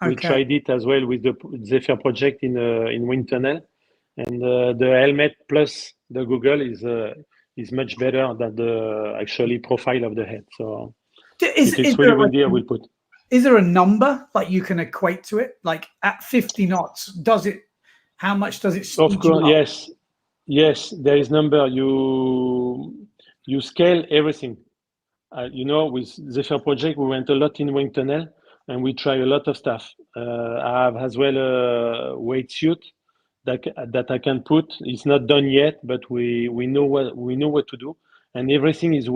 We tried it as well with the Zephyr project in wind tunnel, and the helmet plus the goggle is much better than the actually profile of the head. So if it's really windy, I will put. Is there a number like you can equate to it? Like at 50 knots, how much does it speed Of course, you up? yes, there is number. You scale everything. With Zephyr project, we went a lot in wind tunnel, and we try a lot of stuff. I have as well a weight suit that I can put. It's not done yet, but we know what to do, and everything is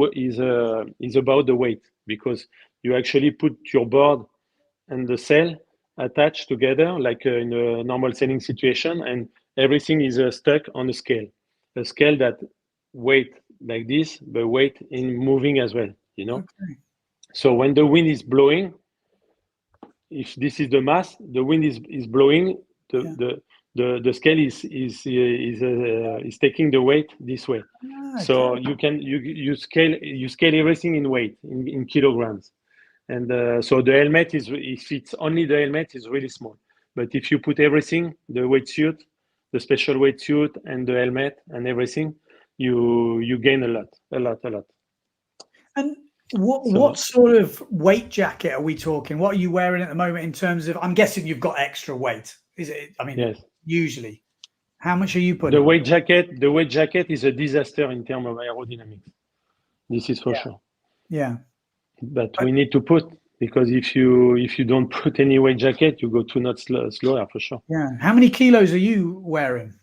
about the weight, because you actually put your board and the sail attached together like in a normal sailing situation, and everything is stuck on a scale that weight like this, but weight in moving as well. So when the wind is blowing, if this is the mass, the wind is blowing, the scale is taking the weight this way. So you scale everything in weight, in kilograms. And so the helmet if it's only the helmet, is really small. But if you put everything, the wetsuit, the special wetsuit, and the helmet and everything, you gain a lot. And What sort of weight jacket are we talking? What are you wearing at the moment in terms of? I'm guessing you've got extra weight. Is it? I mean, yes. Usually, how much are you putting? The weight jacket is a disaster in terms of aerodynamics. This is for sure. Yeah. But we need to put, because if you don't put any weight jacket, you go 2 knots slower for sure. Yeah. How many kilos are you wearing?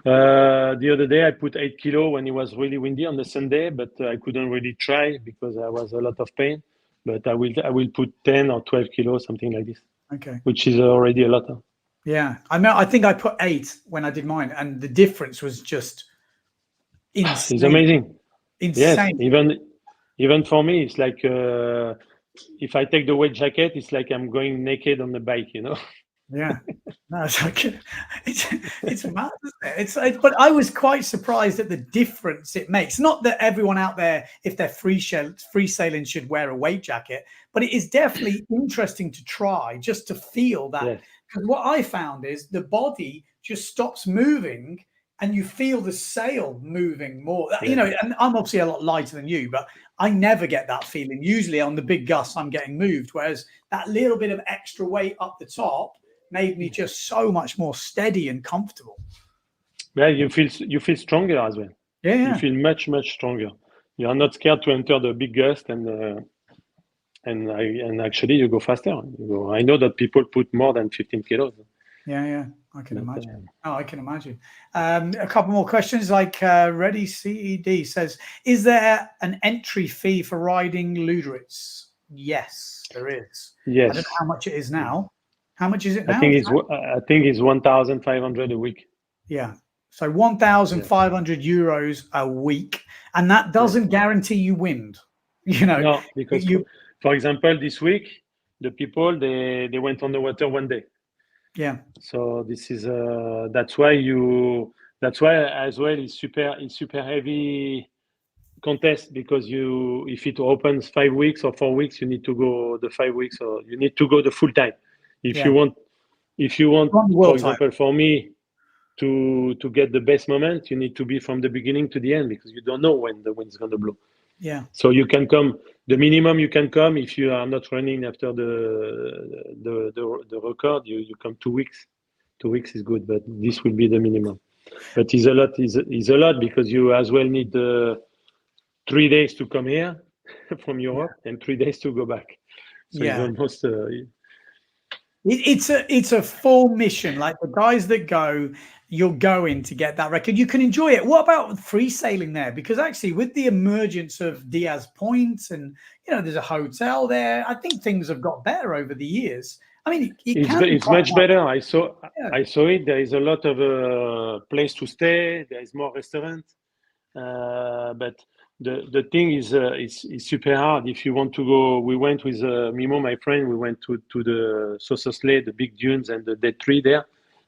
The other day I put 8 kilo when it was really windy on the Sunday, but I couldn't really try because I was a lot of pain. But I will put 10 or 12 kilos, something like this. Okay. Which is already a lot. Yeah, I think I put 8 when I did mine, and the difference was just insane. It's amazing. Insane. Yes, even for me, it's like if I take the weight jacket, it's like I'm going naked on the bike, Yeah, no, it's like it's mad, isn't it? But I was quite surprised at the difference it makes. Not that everyone out there, if they're free sailing, should wear a weight jacket, but it is definitely interesting to try just to feel that. Yes. Because what I found is the body just stops moving, and you feel the sail moving more. Yeah. And I'm obviously a lot lighter than you, but I never get that feeling. Usually on the big gusts, I'm getting moved, whereas that little bit of extra weight up the top made me just so much more steady and comfortable. Yeah, you feel stronger as well. Yeah. You feel much stronger. You are not scared to enter the big gust, and actually you go faster. I know that people put more than 15 kilos. Yeah. I can imagine. I can imagine. A couple more questions. Like Ready CED says, is there an entry fee for riding Luderitz? Yes, there is. Yes. I don't know how much it is now. How much is it now? I think it's 1,500 a week. Yeah. So 1,500 euros a week, and that doesn't guarantee you wind. No, because for example, this week the people they went on the water one day. Yeah. So this is that's why as well it's super heavy contest, because if it opens 5 weeks or 4 weeks, you need to go the 5 weeks, or you need to go the full time. If you want, for example, for me to get the best moment, you need to be from the beginning to the end, because you don't know when the wind's going to blow. Yeah. So you can come, the minimum you can come if you are not running after the record, you come 2 weeks. 2 weeks is good, but this will be the minimum. But it's a lot because you as well need 3 days to come here from Europe and 3 days to go back. So it's almost it's a full mission. Like the guys that go, you're going to get that record. You can enjoy it. What about free sailing there? Because actually, with the emergence of Diaz Point, and there's a hotel there, I think things have got better over the years. I mean, it's much better. I saw it. There is a lot of place to stay. There is more restaurants, but the thing is super hard. If you want to go, we went with Mimo, my friend. We went to the Saucersley, the big dunes, and the dead tree there.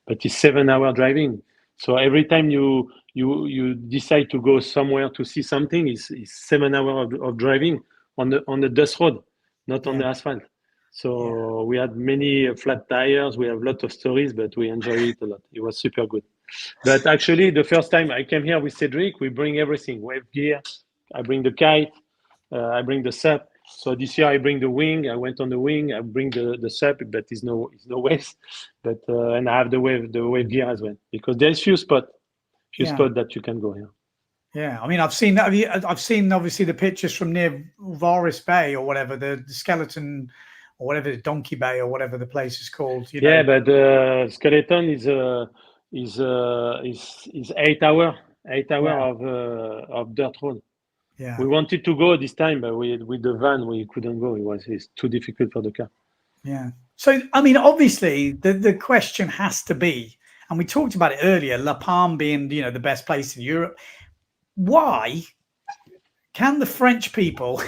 But it's 7-hour driving. So every time you decide to go somewhere to see something, it's 7 hours of driving on the dust road, not on the asphalt. So we had many flat tires. We have a lot of stories, but we enjoyed it a lot. It was super good. But actually, the first time I came here with Cedric, we bring everything: wave gear. I bring the kite. I bring the SUP. So this year I bring the wing. I went on the wing. I bring the SUP, but it's no waves. But and I have the wave gear as well, because there's few spots that you can go here. Yeah, I mean, I've seen that. I've seen obviously the pictures from near Varus Bay or whatever, the skeleton, or whatever, Donkey Bay or whatever the place is called. Yeah, but the skeleton is 8 hours of dirt road. Yeah. We wanted to go this time, but with the van we couldn't go. It's too difficult for the car. Yeah. So I mean, obviously the question has to be, and we talked about it earlier, La Palme being the best place in Europe. Why can the French people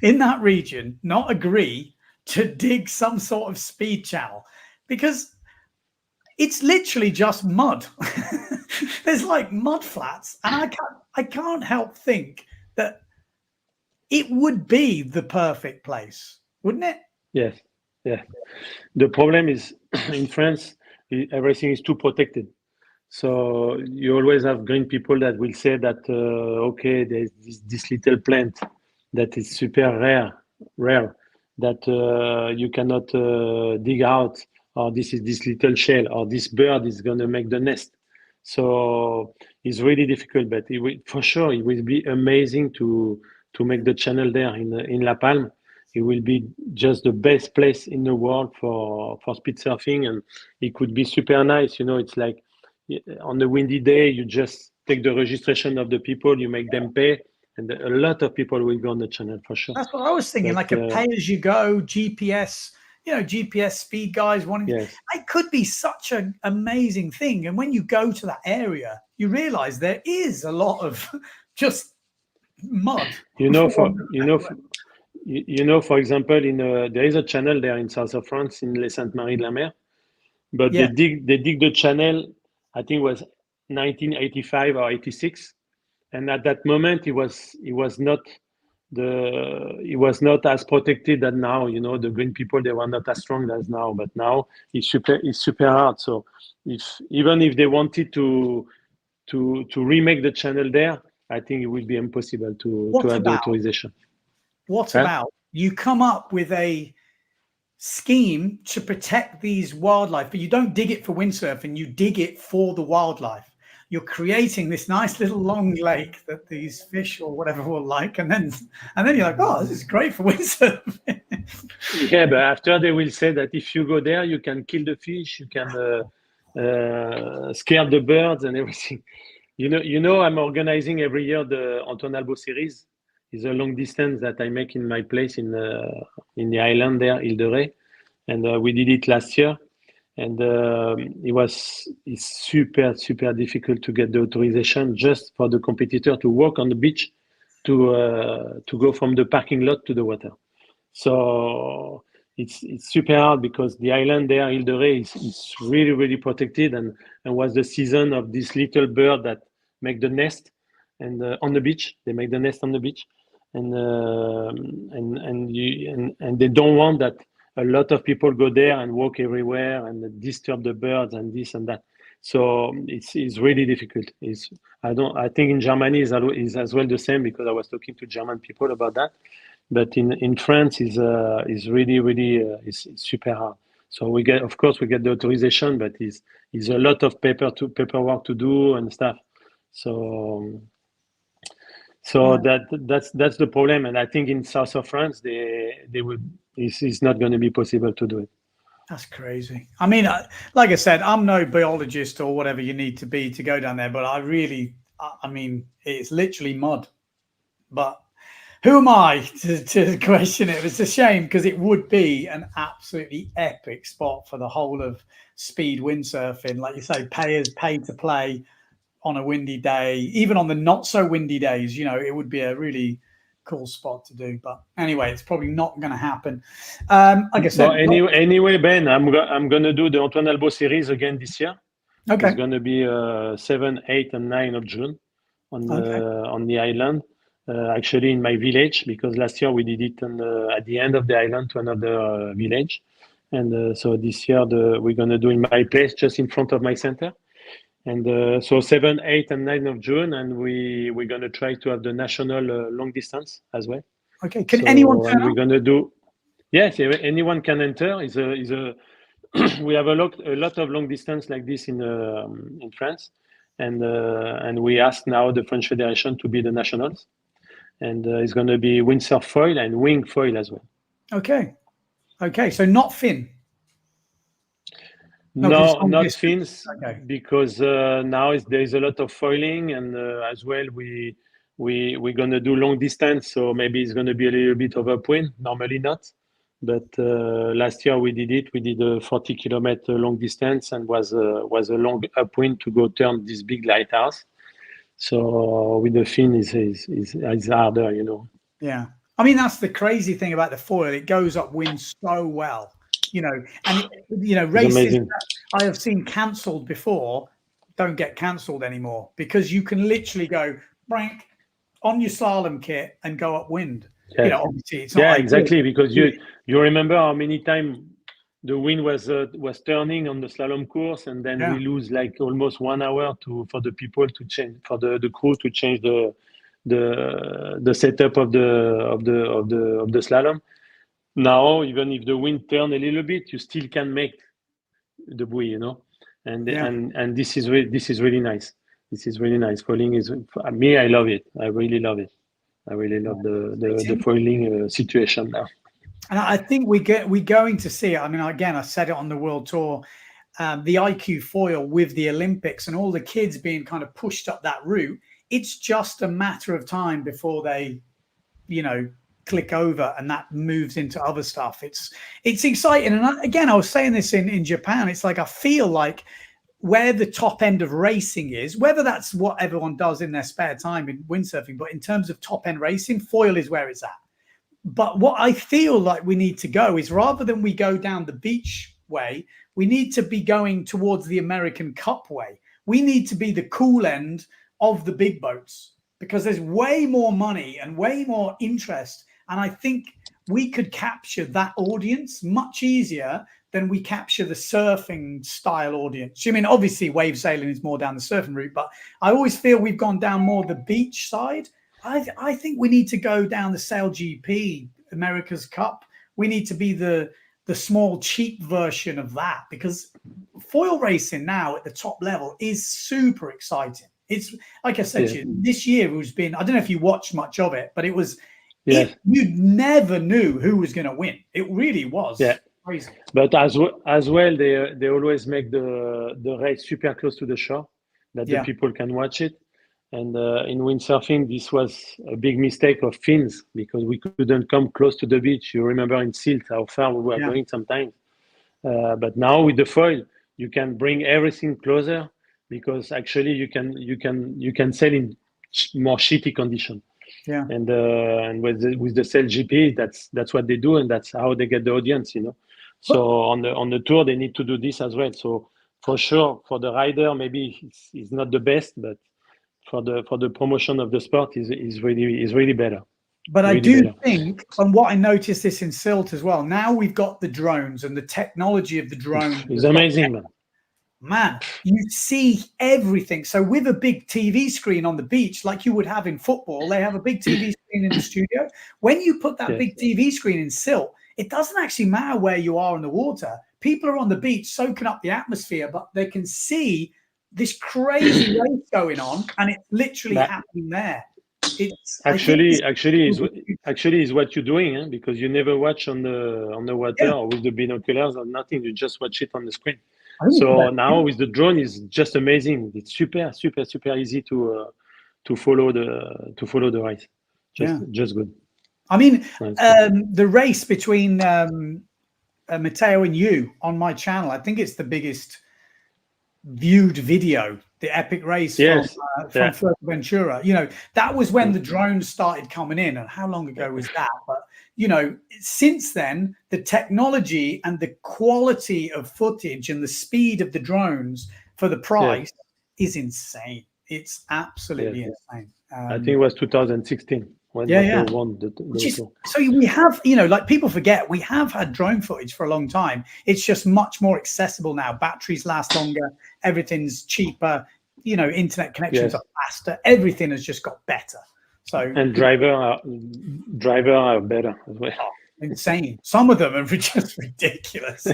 in that region not agree to dig some sort of speed channel? Because it's literally just mud. There's like mud flats, and I can't help think that it would be the perfect place, wouldn't it? Yes. Yeah. The problem is in France, everything is too protected. So you always have green people that will say that, okay, there's this little plant that is super rare, that you cannot dig out, or this is this little shell, or this bird is going to make the nest. So it's really difficult, but for sure it will be amazing to make the channel there in La Palme. It will be just the best place in the world for speed surfing, and it could be super nice. It's like on the windy day, you just take the registration of the people, you make them pay, and a lot of people will go on the channel for sure. That's what I was thinking, like a pay-as-you-go GPS, GPS speed guys wanting. Yes. It could be such an amazing thing. And when you go to that area, you realize there is a lot of just mud. For example, there is a channel there in south of France, in Les Saintes-Maries-de-la-Mer, but they dig the channel. I think it was 1985 or 86, and at that moment it was not as protected as now. The green people, they were not as strong as now, but now it's super hard. So even if they wanted to remake the channel there, I think it will be impossible to have the authorization. What about you come up with a scheme to protect these wildlife, but you don't dig it for windsurfing, you dig it for the wildlife. You're creating this nice little long lake that these fish or whatever will like, and then you're like, oh, this is great for windsurfing. Yeah, but after they will say that if you go there, you can kill the fish, you can scare the birds and everything. I'm organizing every year the Antoine Albeau series. It's a long distance that I make in my place in the island there, Luderitz, and we did it last year. And it's super difficult to get the authorization just for the competitor to walk on the beach to go from the parking lot to the water. So it's super hard because the island there, Luderitz, is really protected, and was the season of this little bird that make the nest and on the beach. They make the nest on the beach, and they don't want that a lot of people go there and walk everywhere and disturb the birds and this and that. So it's really difficult. I think in Germany is as well the same, because I was talking to German people about that. But in France is really super hard. So we get the authorization, but it's a lot of paperwork to do and stuff. So that's the problem, and I think in south of France it's not going to be possible to do it. That's crazy. I mean, like I said, I'm no biologist or whatever you need to be to go down there, but I mean, it's literally mud. But who am I to question it? It's a shame, because it would be an absolutely epic spot for the whole of speed windsurfing. Like you say, pay to play on a windy day, even on the not so windy days. It would be a really cool spot to do. But anyway, it's probably not going to happen. Like I said, anyway, Ben, I'm going to do the Antoine Albeau series again this year. Okay, it's going to be 7, 8, and 9 of June on the island. Actually, in my village, because last year we did it at the end of the island to another village, and so this year we're going to do in my place, just in front of my center. And so 7, 8, and 9 of June, and we're going to try to have the national long distance as well. Okay, can anyone turn we're going to do? Yes, anyone can enter. We have a lot of long distance like this in France, and we asked now the French Federation to be the nationals, and it's going to be windsurf foil and wing foil as well. Okay, so not fin. No, not fins, because now there is a lot of foiling, and as well we're going to do long distance, so maybe it's going to be a little bit of upwind. Normally not, but last year we did it. We did a 40-kilometer long distance, and was a long upwind to go turn this big lighthouse. So with the fin is harder, Yeah, I mean, that's the crazy thing about the foil. It goes upwind so well. And races that I have seen cancelled before don't get cancelled anymore, because you can literally go brank on your slalom kit and go upwind. Yes. Obviously it's not exactly, because you remember how many times the wind was turning on the slalom course, and then we lose like almost 1 hour for the people to change, for the crew to change the setup of the slalom. Now, even if the wind turn a little bit, you still can make the buoy, you know, and this is really nice. This is really nice. Foiling is, me, I love it. I really love it. I really love the foiling situation now. And I think we're going to see it. I mean, again, I said it on the World Tour, the IQ foil with the Olympics and all the kids being kind of pushed up that route. It's just a matter of time before they, you know, click over and that moves into other stuff. It's exciting. And again, I was saying this in Japan. It's like I feel like where the top end of racing is, whether that's what everyone does in their spare time in windsurfing, but in terms of top end racing, foil is where it's at. But what I feel like we need to go is, rather than we go down the beach way, we need to be going towards the American Cup way. We need to be the cool end of the big boats, because there's way more money and way more interest. And I think we could capture that audience much easier than we capture the surfing style audience. I mean, obviously wave sailing is more down the surfing route, but I always feel we've gone down more the beach side. I think we need to go down the Sail GP, America's Cup. We need to be the small, cheap version of that, because foil racing now at the top level is super exciting. It's like I said to you, this year has been, I don't know if you watched much of it, but it was, you never knew who was going to win. It really was crazy. But as well, they always make the race super close to the shore, that the people can watch it. And in windsurfing, this was a big mistake of Finns, because we couldn't come close to the beach. You remember in Silt how far we were going sometimes. But now with the foil, you can bring everything closer, because actually you can sail in more shitty condition. Yeah. And with the Sail GP, that's what they do, and that's how they get the audience, you know. So on the tour, they need to do this as well. So for sure, for the rider, maybe it's not the best, but for the promotion of the sport is really better. But really I do think, and what I noticed this in Silt as well, now we've got the drones and the technology of the drone. It's amazing, man. Man, you see everything. So with a big TV screen on the beach, like you would have in football, they have a big TV screen in the studio. When you put that big TV screen in Silt, it doesn't actually matter where you are in the water. People are on the beach soaking up the atmosphere, but they can see this crazy race going on, and it's literally happening there. It's actually is what you're doing, because you never watch on the water or with the binoculars or nothing. You just watch it on the screen. So now with the drone is just amazing. It's super easy to follow the race. Just good. I mean, the race between Matteo and you on my channel, I think it's the biggest viewed video, the epic race from Fuerteventura. You know, that was when the drones started coming in, and how long ago was that? But you know, since then, the technology and the quality of footage and the speed of the drones for the price is insane. It's absolutely insane. I think it was 2016 when Matteo won the tour. So we have, you know, like people forget, we have had drone footage for a long time. It's just much more accessible now. Batteries last longer. Everything's cheaper. You know, internet connections are faster. Everything has just got better. So and driver are better as well. Insane. Some of them are just ridiculous.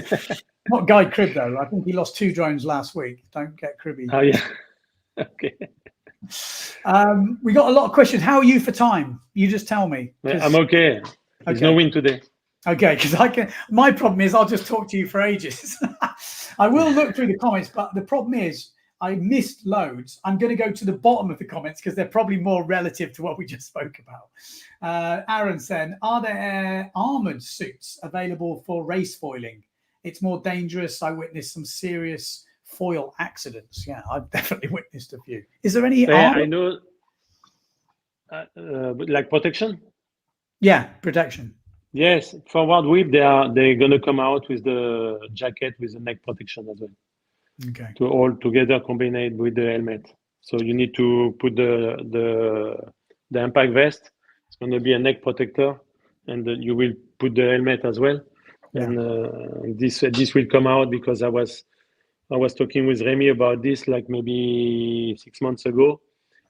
Not Guy Cribb though. I think he lost 2 drones last week. Don't get cribby. Oh yeah. Okay. We got a lot of questions. How are you for time? You just tell me. I'm okay. There's no wind today. Okay, because my problem is I'll just talk to you for ages. I will look through the comments, but the problem is I missed loads. I'm going to go to the bottom of the comments because they're probably more relative to what we just spoke about. Aaron said, are there armored suits available for race foiling? It's more dangerous. I witnessed some serious foil accidents. Yeah, I've definitely witnessed a few. Is there any armor? I know, like protection? Yeah, protection. Yes, forward whip, they're going to come out with the jacket with the neck protection as well. Okay. To all together combined with the helmet. So you need to put the impact vest. It's going to be a neck protector, and you will put the helmet as well. Yeah. And this will come out because I was talking with Remy about this like maybe 6 months ago,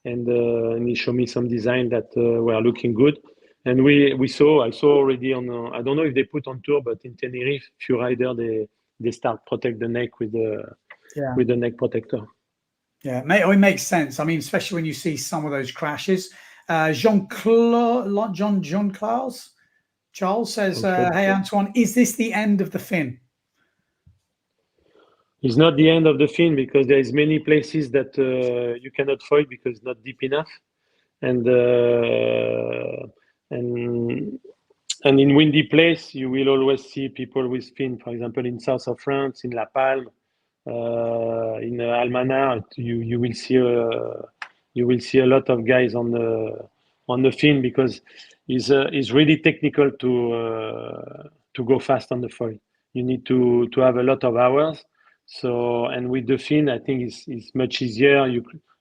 and he showed me some design that were looking good. And I saw already on, I don't know if they put on tour, but in Tenerife, few riders, they start protect the neck with the neck protector. Yeah, it makes sense. I mean, especially when you see some of those crashes. Jean Charles says, "Hey Antoine, is this the end of the fin?" It's not the end of the fin, because there is many places that you cannot foil because it's not deep enough, and in windy place you will always see people with fin. For example, in south of France, in La Palme, in Almanar, you will see a lot of guys on the fin, because it's really technical to go fast on the foil. You need to have a lot of hours. So, and with the fin, I think it's much easier.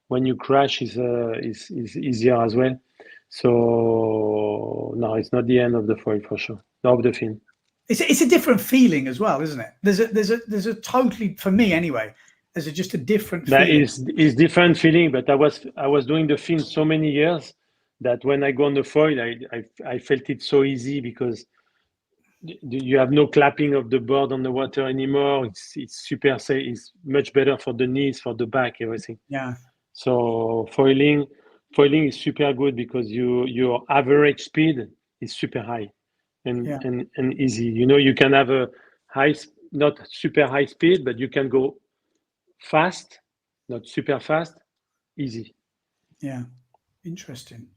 When you crash, is easier as well. So no, it's not the end of the foil for sure. Of the fin. It's a different feeling as well, isn't it? There's a totally, for me anyway, just a different feeling. It's different feeling, but I was doing the fin so many years that when I go on the foil, I felt it so easy, because you have no clapping of the board on the water anymore. It's super safe. It's much better for the knees, for the back, everything. Yeah. So foiling is super good, because your average speed is super high and easy. You can have a not super high speed, but you can go fast, not super fast, easy. Yeah. Interesting.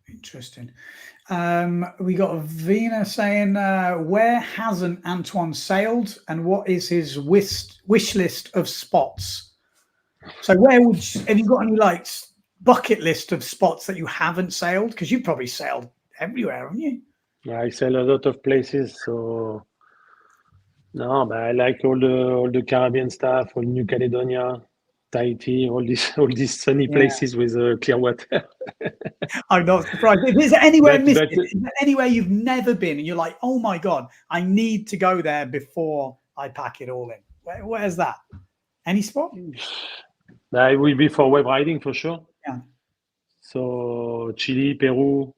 We got Vina saying, where hasn't Antoine sailed, and what is his wish list of spots? So have you got any bucket list of spots that you haven't sailed? Because you've probably sailed everywhere, haven't you? Yeah, I sail a lot of places. So no, but I like all the Caribbean stuff, all New Caledonia, Tahiti, all these sunny places with clear water. I'm not surprised. Is there anywhere missing? Is there anywhere you've never been and you're like, oh my God, I need to go there before I pack it all in? Where's that? Any spot? It will be for web riding for sure. Yeah. So Chile, Peru.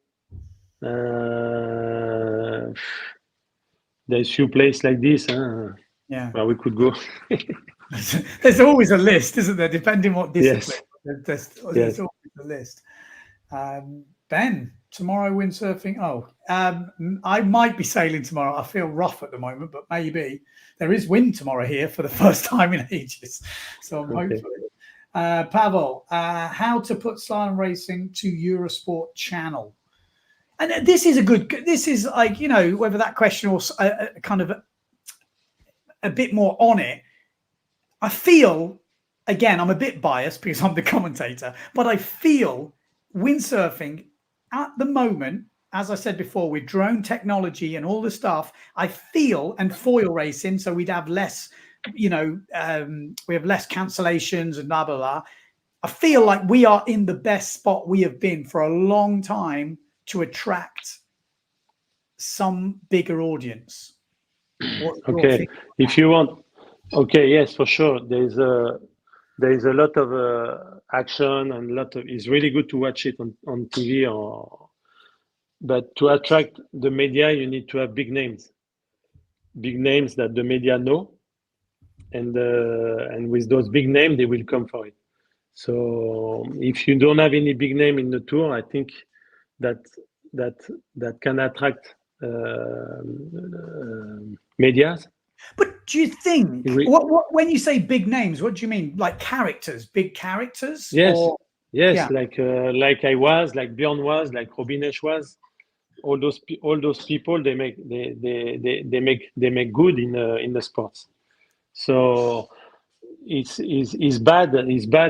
There's few places like this. Where we could go. There's always a list, isn't there? Depending what discipline. Yes. There's always a list. Ben, tomorrow windsurfing. I might be sailing tomorrow. I feel rough at the moment, but maybe. There is wind tomorrow here for the first time in ages. So I'm hopefully. Pavel, how to put slalom racing to Eurosport channel? And this is like, whether that question was kind of a bit more on it. I feel, again, I'm a bit biased because I'm the commentator, but I feel windsurfing at the moment, as I said before, with drone technology and all the stuff, I feel, and foil racing, so we'd have less, we have less cancellations and blah, blah, blah. I feel like we are in the best spot we have been for a long time to attract some bigger audience. Okay, if you want, yes, for sure. There is a lot of action and it's really good to watch it on TV. But to attract the media, you need to have big names that the media know, and with those big names, they will come for it. So if you don't have any big name in the tour, I think that can attract medias. But do you think when you say big names, what do you mean? Like characters, big characters? Yes, like Björn was, like Robinesh was. All those people, they make good in the sports. So it's bad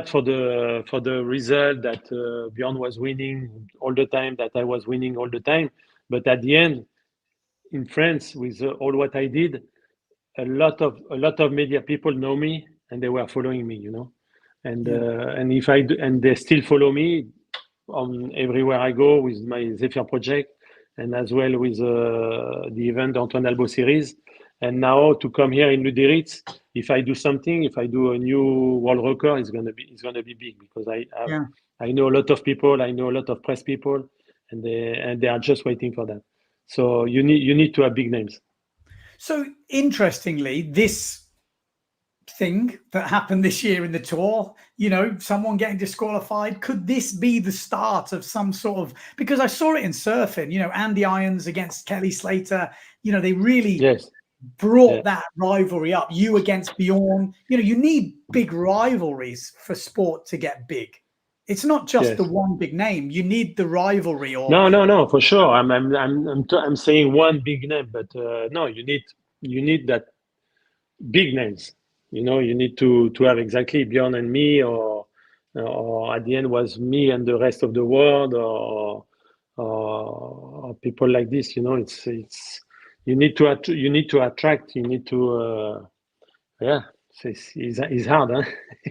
for the result that Björn was winning all the time, that I was winning all the time. But at the end, in France, with all what I did, a lot of media people know me and they were following me, and and they still follow me on everywhere I go with my Zephyr project, and as well with the event Antoine Albeau series. And now to come here in Luderitz, if I do something, if I do a new world record, it's gonna be big, because I know a lot of people, I know a lot of press people, and they are just waiting for that. So you need to have big names. So interestingly, this thing that happened this year in the tour, someone getting disqualified, could this be the start of some sort of, because I saw it in surfing, Andy Irons against Kelly Slater, they really brought that rivalry up, you against Bjorn. You need big rivalries for sport to get big. It's not just the one big name, you need the rivalry. Or no, for sure. I'm saying one big name, but no, you need that big names. You need to have exactly Bjorn and me, or at the end was me and the rest of the world, or people like this. It's you need to attract. You need to it's hard, huh?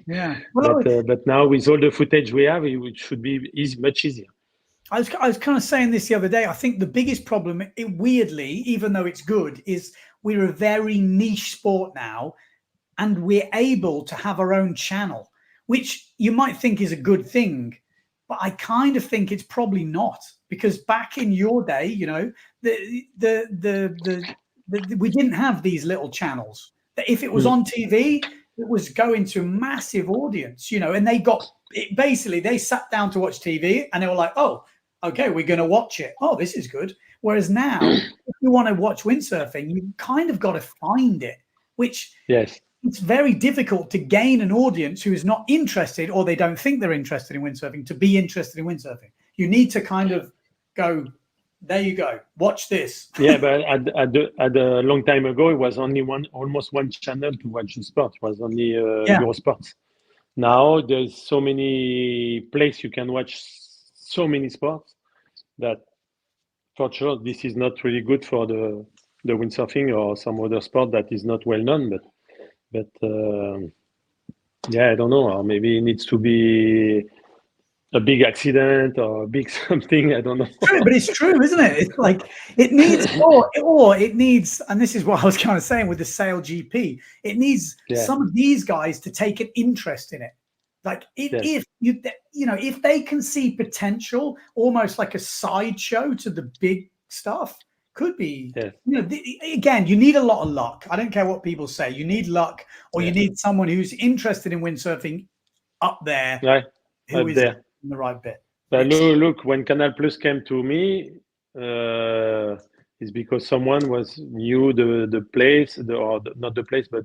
Yeah. But now with all the footage we have, it should be much easier. I was kind of saying this the other day. I think the biggest problem, weirdly, even though it's good, is we're a very niche sport now, and we're able to have our own channel, which you might think is a good thing, but I kind of think it's probably not, because back in your day, we didn't have these little channels. If it was on TV, it was going to a massive audience, and they got it. Basically, they sat down to watch TV and they were like, oh, okay, we're going to watch it. Oh, this is good. Whereas now, if you want to watch windsurfing, you kind of got to find it, which it's very difficult to gain an audience who is not interested, or they don't think they're interested in windsurfing, to be interested in windsurfing. You need to kind of go, there you go, watch this. Yeah, but at a long time ago, it was only almost one channel to watch the sport. It was only Eurosports. Now there's so many places you can watch so many sports that, for sure, this is not really good for the windsurfing or some other sport that is not well known. But I don't know. Or maybe it needs to be a big accident or a big something. I don't know. True, but it's true, isn't it? It's like it needs, or it needs, and this is what I was kind of saying with the Sail GP. It needs some of these guys to take an interest in it. Like if they can see potential, almost like a sideshow to the big stuff, could be. Again, you need a lot of luck. I don't care what people say. You need luck, or you need someone who's interested in windsurfing up there, who is in the right bit. But look, when Canal Plus came to me, it's because someone knew the place, not the place, but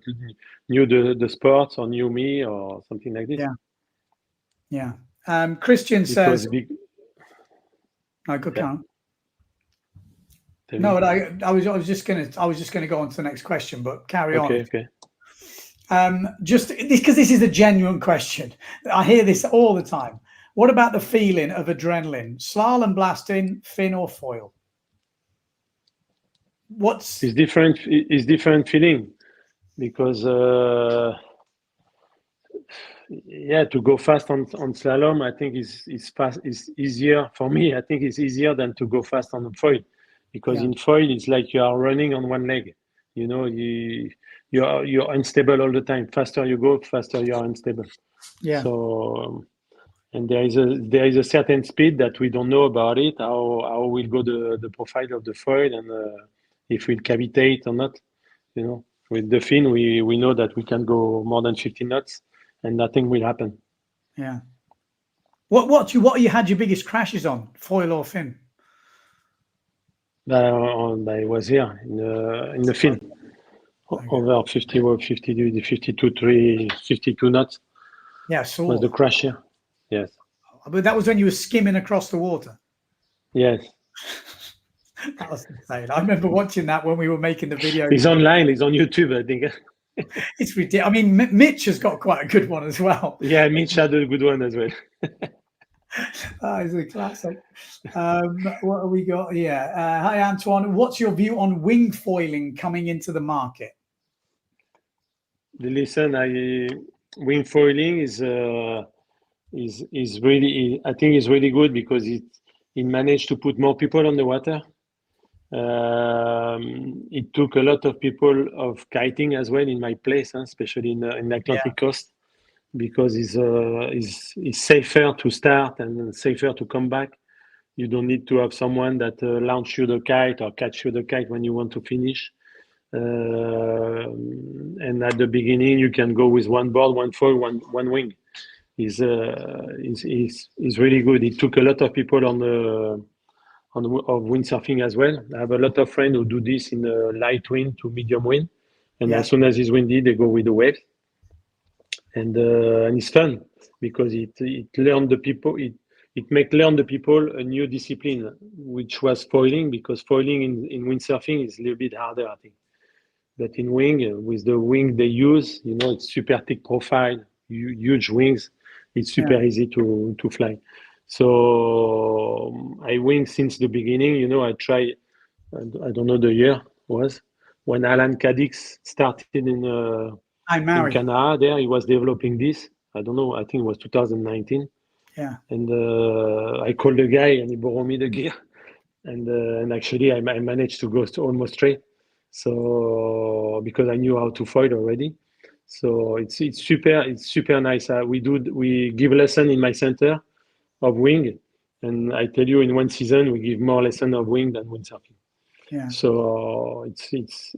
knew the sports, or knew me, or something like this. Yeah. Christian says, "No, good count." No, but I was just gonna go on to the next question, but carry on. Okay. Just because this is a genuine question. I hear this all the time. What about the feeling of adrenaline? Slalom blasting, fin or foil? It's different. It's different feeling, because to go fast on slalom, I think is easier for me. I think it's easier than to go fast on the foil, because in foil it's like you are running on one leg. You're unstable all the time. Faster you go, faster you are unstable. Yeah. So. And there is a certain speed that we don't know about it. How will go the profile of the foil, and if we'll cavitate or not. With the fin, we know that we can go more than 50 knots, and nothing will happen. Yeah. What you had your biggest crashes on, foil or fin? I was here in the fin, over 52 knots. Yeah, so was the crash here. Yes. But that was when you were skimming across the water. Yes. That was insane. I remember watching that when we were making the video. It's online. It's on YouTube, I think. It's ridiculous. I mean, Mitch has got quite a good one as well. Yeah, Mitch had a good one as well. That is a classic. What have we got here? Hi, Antoine. What's your view on wing foiling coming into the market? Listen, wing foiling is really, I think, is really good, because it managed to put more people on the water. It took a lot of people of kiting as well in my place, especially in the Atlantic coast, because it's safer to start and safer to come back. You don't need to have someone that launch you the kite or catch you the kite when you want to finish. And at the beginning, you can go with one board, one foil, one wing. Is really good. It took a lot of people of windsurfing as well. I have a lot of friends who do this in a light wind to medium wind, and as soon as it's windy, they go with the waves. And it's fun because it learn the people. It make learn the people a new discipline, which was foiling, because foiling in windsurfing is a little bit harder, I think. But in wing, with the wing they use, it's super thick profile, huge wings. It's super easy to fly. So I wing since the beginning. I try. I don't know the year was when Alan Cadix started in Canada. There he was developing this. I don't know. I think it was 2019. Yeah. And I called the guy and he borrowed me the gear. And actually I managed to go almost straight. So because I knew how to foil already. So it's super nice. We give lesson in my center of wing, and I tell you, in one season we give more lesson of wing than windsurfing. Yeah. So it's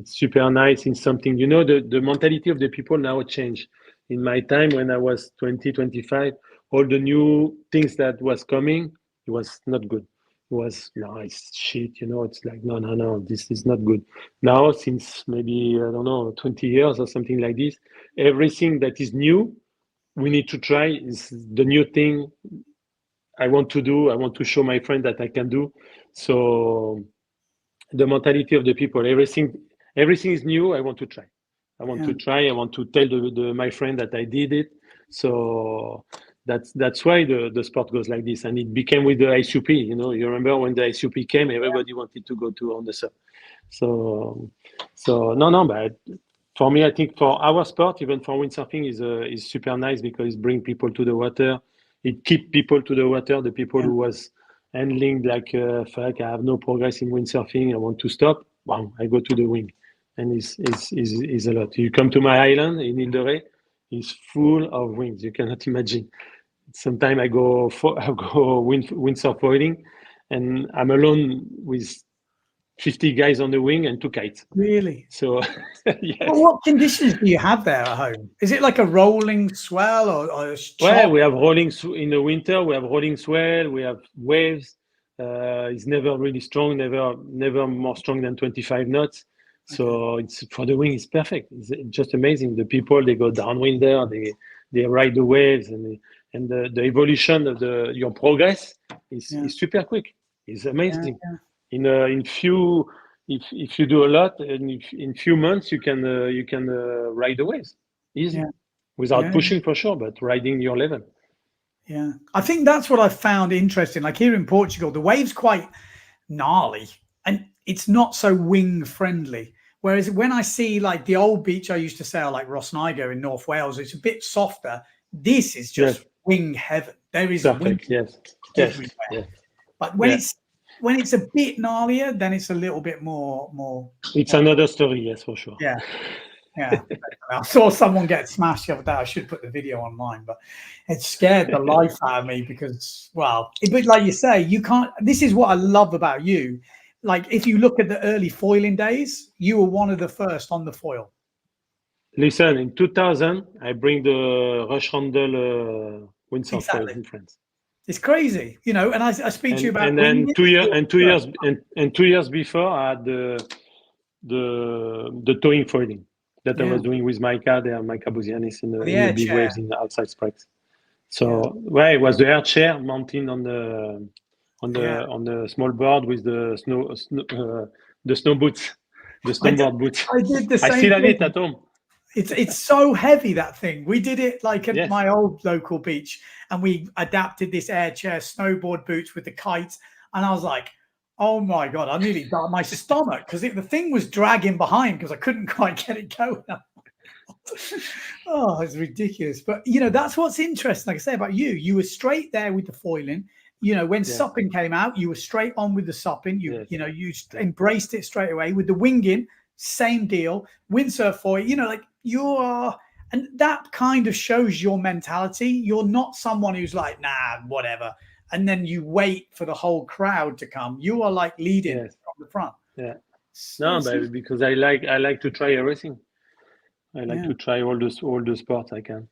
super nice. In something, the mentality of the people now change. In my time when I was 20, 25, all the new things that was coming, it was not good. It was nice shit, it's like no, this is not good. Now, since maybe, I don't know, 20 years or something like this, everything that is new, we need to try. Is the new thing I want to do. I want to show my friend that I can do. So the mentality of the people, everything is new. I want to try. I want to try. I want to tell my friend that I did it. So that's why the sport goes like this. And it became with the ISUP. You remember when the ISUP came, everybody wanted to go on the surf. So no, but for me, I think for our sport, even for windsurfing, is super nice because it brings people to the water. It keeps people to the water. The people who was handling like, fuck, I have no progress in windsurfing, I want to stop. Wow, I go to the wing, and it's a lot. You come to my island in Luderitz, it's full of wings. You cannot imagine. Sometimes I go windsurf foiling, and I'm alone with 50 guys on the wing and 2 kites. Really? So, yes. Well, what conditions do you have there at home? Is it like a rolling swell or a Well, we have rolling in the winter. We have rolling swell. We have waves. It's never really strong. Never more strong than 25 knots. So it's for the wing. It's perfect. It's just amazing. The people, they go downwind there. They ride the waves, and the evolution of your progress is super quick. It's amazing. If you do a lot, and in few months you can ride the waves easy without pushing for sure, but riding your level. Yeah, I think that's what I found interesting. Like here in Portugal, the wave's quite gnarly and it's not so wing friendly. Whereas when I see like the old beach I used to sail, like Rosnigo in North Wales, it's a bit softer. This is just wing heaven. There is wing everywhere. Yes. But when it's a bit gnarlier, then it's a little bit more. It's another story, yes, for sure. Yeah. I saw someone get smashed the other day. I should put the video online, but it scared the life out of me because, but like you say, you can't. This is what I love about you. Like if you look at the early foiling days, you were one of the first on the foil. Listen, in 2000, I bring the Rush Randall windsurf foil in France. It's crazy, and I speak to you about. And then 2 years before, I had the towing foiling that I was doing with Micah Buzianis in the big waves in the outside spikes. So it was the air chair mounted on the small board with the snow boots, the snowboard boots. I did the same. I still have it at home. It's so heavy, that thing. We did it like at my old local beach, and we adapted this air chair snowboard boots with the kites, and I was like, oh my God, I nearly died my stomach because the thing was dragging behind because I couldn't quite get it going. Oh, it's ridiculous. But, that's what's interesting, like I say about you. You were straight there with the foiling. you know, when supping came out, you were straight on with the supping. You know, you embraced it straight away. With the winging, same deal. Windsurf for you know, like you are, and that kind of shows your mentality. You're not someone who's like, nah, whatever, and then you wait for the whole crowd to come. You are like leading from the front. Yeah. No, but because I like to try everything. I like to try all the sports I can.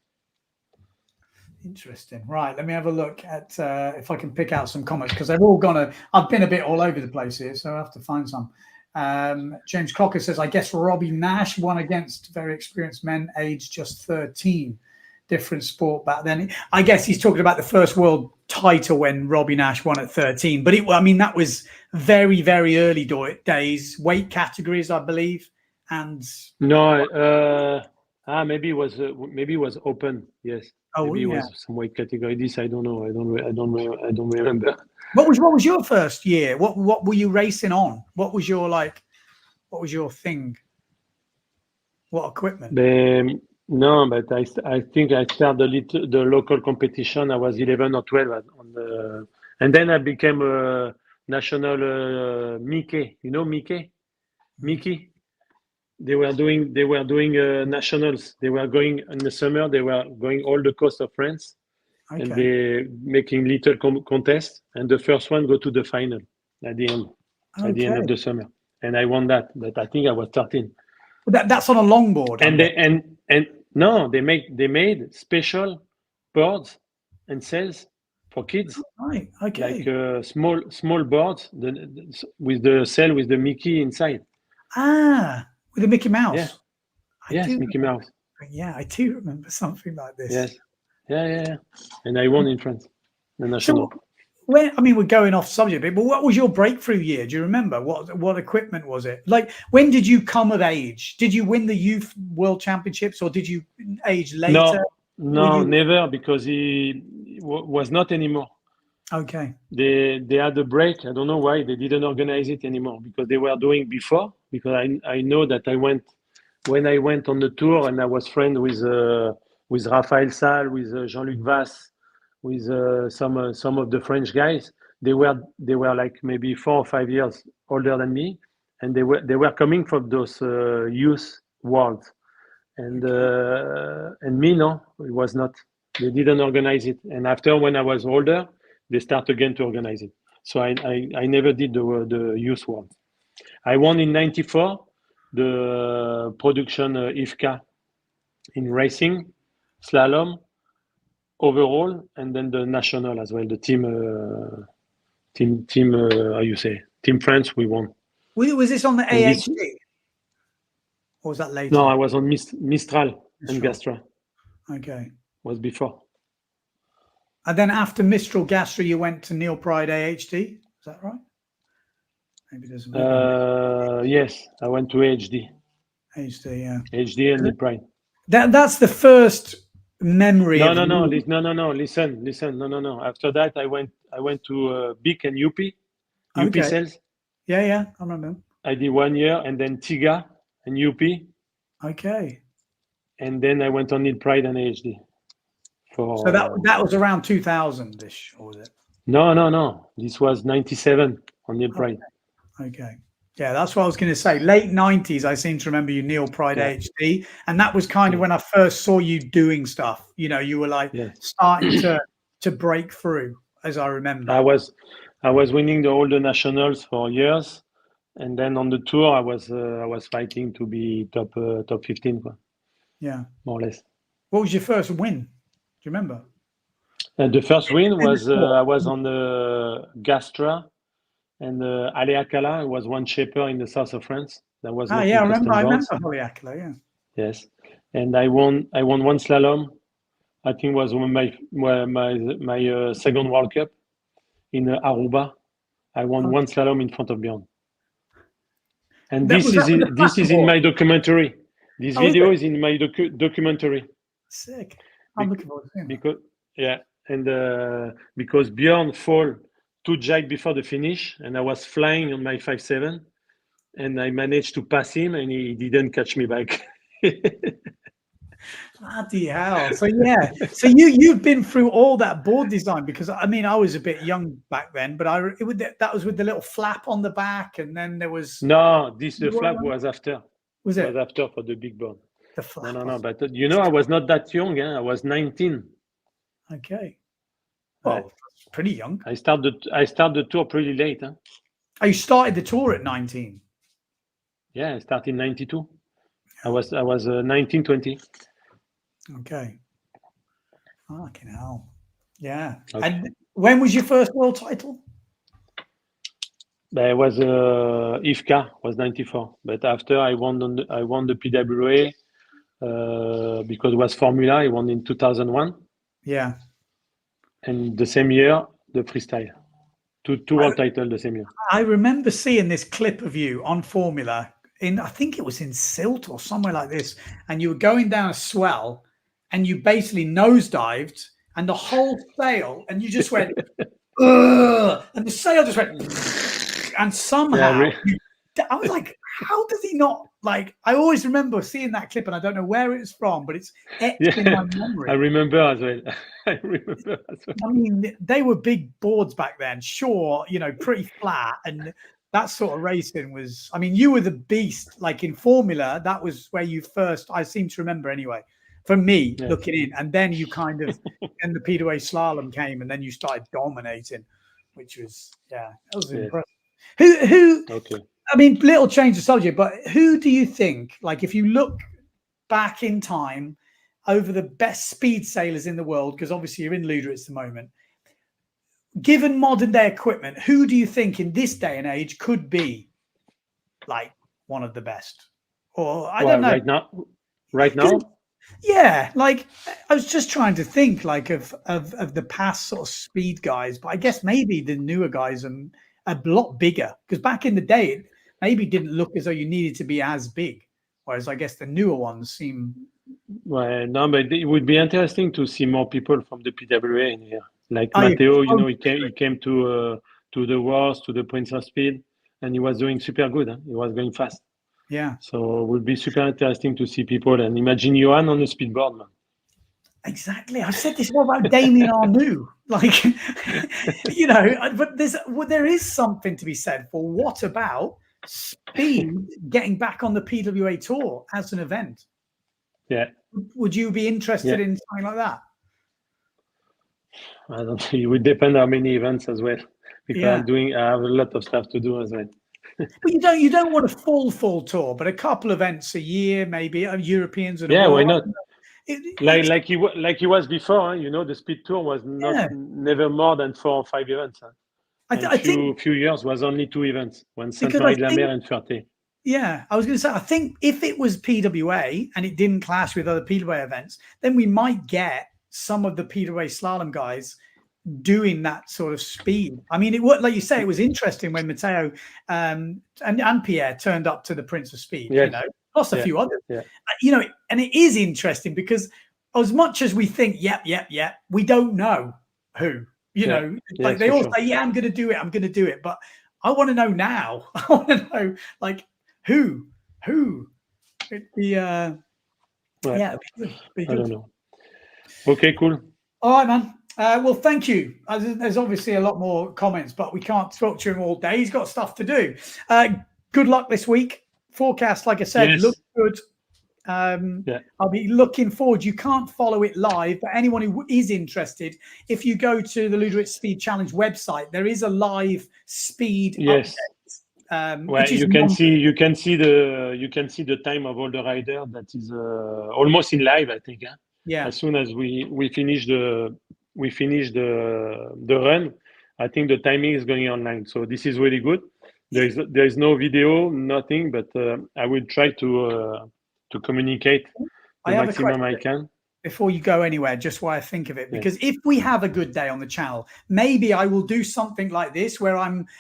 Interesting. Right. Let me have a look at if I can pick out some comments because they've all gone. I've been a bit all over the place here, so I have to find some. James Crocker says, I guess Robbie Nash won against very experienced men aged just 13. Different sport back then. I guess he's talking about the first world title when Robbie Nash won at 13. But I mean, that was very, very early days, weight categories, I believe. And no, maybe it was open. Yes. Oh, maybe it was some weight category. This I don't know. I don't remember. What was your first year? What were you racing on? What was your thing? What equipment? No, but I think I started the local competition. I was 11 or 12 and then I became a national Mickey. You know Mickey? They were doing nationals. They were going in the summer. They were going all the coast of France, and they making little contests. And the first one go to the final at the end of the summer. And I won that. But I think I was 13. That's on a longboard. And no, they made special boards and sails for kids. Right. Okay. Like small boards with the sail with the Mickey inside. With the Mickey Mouse. Yes, Mickey Mouse. Yeah, I do remember something like this. Yes. Yeah. And I won in France, the national. So, we're going off subject a bit, but what was your breakthrough year? Do you remember? What equipment was it? Like, when did you come of age? Did you win the Youth World Championships or did you age later? No, never, because he was not anymore. Okay. They had a break. I don't know why they didn't organize it anymore, because they were doing before. Because I know that when I went on the tour and I was friends with Raphaël Salle, with Jean-Luc Vasse, with some of the French guys. They were like maybe 4 or 5 years older than me, and they were coming from those youth worlds. And me, no, it was not. They didn't organize it. And after, when I was older, they start again to organize it. So I never did the youth world. I won in '94 the production IFCA in racing, slalom, overall, and then the national as well. The team how you say, Team France, we won. Was this on the AHD? Or was that later? No, I was on Mistral and Gastra. Okay. Was before. And then after Mistral Gastra, you went to Neil Pride AHD. Is that right? Maybe there's yes, I went to AHD. AHD, yeah. AHD and Neil Pride. That's the first memory. No. Listen. No. After that, I went to BIC and UP sales. Yeah, I remember. I did 1 year, and then TIGA and UP. Okay. And then I went on Neil Pride and AHD. So that was around 2000-ish, or was it? No. This was 97 on Neil Pride. Okay. Yeah, that's what I was going to say. Late 90s, I seem to remember you Neil Pride HD. And that was kind of when I first saw you doing stuff. You know, you were like starting to break through, as I remember. I was winning all the nationals for years. And then on the tour, I was fighting to be top 15. Yeah. More or less. What was your first win? Do you remember? The first win was I was on the Gastra. And Haleakala was one shaper in the south of France. That was I remember Haleakala, yeah. Yes, and I won one slalom. I think it was my second World Cup in Aruba. I won one slalom in front of Bjorn. And this is in my documentary. This video is in my documentary. Sick. I'm looking forward to it. Because Bjorn fall 2 jack before the finish, and I was flying on my 5.7, and I managed to pass him, and he didn't catch me back. Bloody hell. So yeah, so you've been through all that board design, because I mean I was a bit young back then, but that was with the little flap on the back, and then there was No, the flap was after. Was it? Was after for the big board. The flap. No. But I was not that young. I was 19. Okay. Oh, that's pretty young. I started the tour pretty late. Huh? Oh, you started the tour at 19? Yeah, I started in 92. I was 19, 20. Okay. Fucking hell. Yeah. Okay. And when was your first world title? It was IFCA, was 94. But after I won the PWA because it was Formula. I won in 2001. Yeah. And the same year, the freestyle. Two world titles the same year. I remember seeing this clip of you on Formula I think it was in Silt or somewhere like this, and you were going down a swell and you basically nosedived, and the whole sail, and you just went, ugh, and the sail just went, and somehow I was like, how does he not, like, I always remember seeing that clip, and I don't know where it's from, but it's etched in my memory. I remember as well. I mean, they were big boards back then, sure, pretty flat, and that sort of racing was, I mean, you were the beast. Like in Formula, that was where you first, I seem to remember anyway, for me, looking in. And then you kind of, and the PWA slalom came, and then you started dominating, which was, that was impressive. Who okay. I mean, little change of subject, but who do you think, like if you look back in time over the best speed sailors in the world, because obviously you're in Luderitz at the moment, given modern day equipment, who do you think in this day and age could be like one of the best? Or I don't know. Right now? Yeah, like I was just trying to think like of the past sort of speed guys, but I guess maybe the newer guys are a lot bigger, because back in the day it maybe didn't look as though you needed to be as big, whereas I guess the newer ones seem. Well, no, but it would be interesting to see more people from the PWA in here. Like Matteo, he came to the Wars, to the Prince of Speed, and he was doing super good. Huh? He was going fast. Yeah. So it would be super interesting to see people, and imagine Johan on the speedboard, man. Exactly. I've said this more about Damien Arnoux. Like, but there is something to be said for what about speed getting back on the PWA tour as an event? Yeah. Would you be interested in something like that? I don't know. It would depend how many events as well. Because I have a lot of stuff to do as well. But you don't want a full tour, but a couple events a year, maybe Europeans. And why not? Like he was before, the speed tour was never more than 4 or 5 events. Huh? I think few years was only 2 events, when Sainte-Marie-de-la-Mer and Ferté. Yeah, I was going to say, I think if it was PWA and it didn't clash with other PWA events, then we might get some of the PWA slalom guys doing that sort of speed. I mean, like you say, it was interesting when Matteo and Pierre turned up to the Prince of Speed, plus a few others. Yeah. And it is interesting because as much as we think, yep, we don't know who, like they all say, I'm going to do it. But I want to know now. I want to know, like, who? It'd be, it'd be good. I don't know. Okay, cool. All right, man. Well, thank you. There's obviously a lot more comments, but we can't talk to him all day. He's got stuff to do. Good luck this week. Forecast, like I said, looks good. I'll be looking forward. You can't follow it live, but anyone who is interested, if you go to the Luderitz Speed Challenge website, there is a live speed update. You can see the time of all the riders. That is almost in live, I think. Huh? Yeah. As soon as we finish the run, I think the timing is going online. So this is really good. There is no video, nothing, but I will try to communicate the maximum I can. Before you go anywhere, just why I think of it, because if we have a good day on the channel, maybe I will do something like this where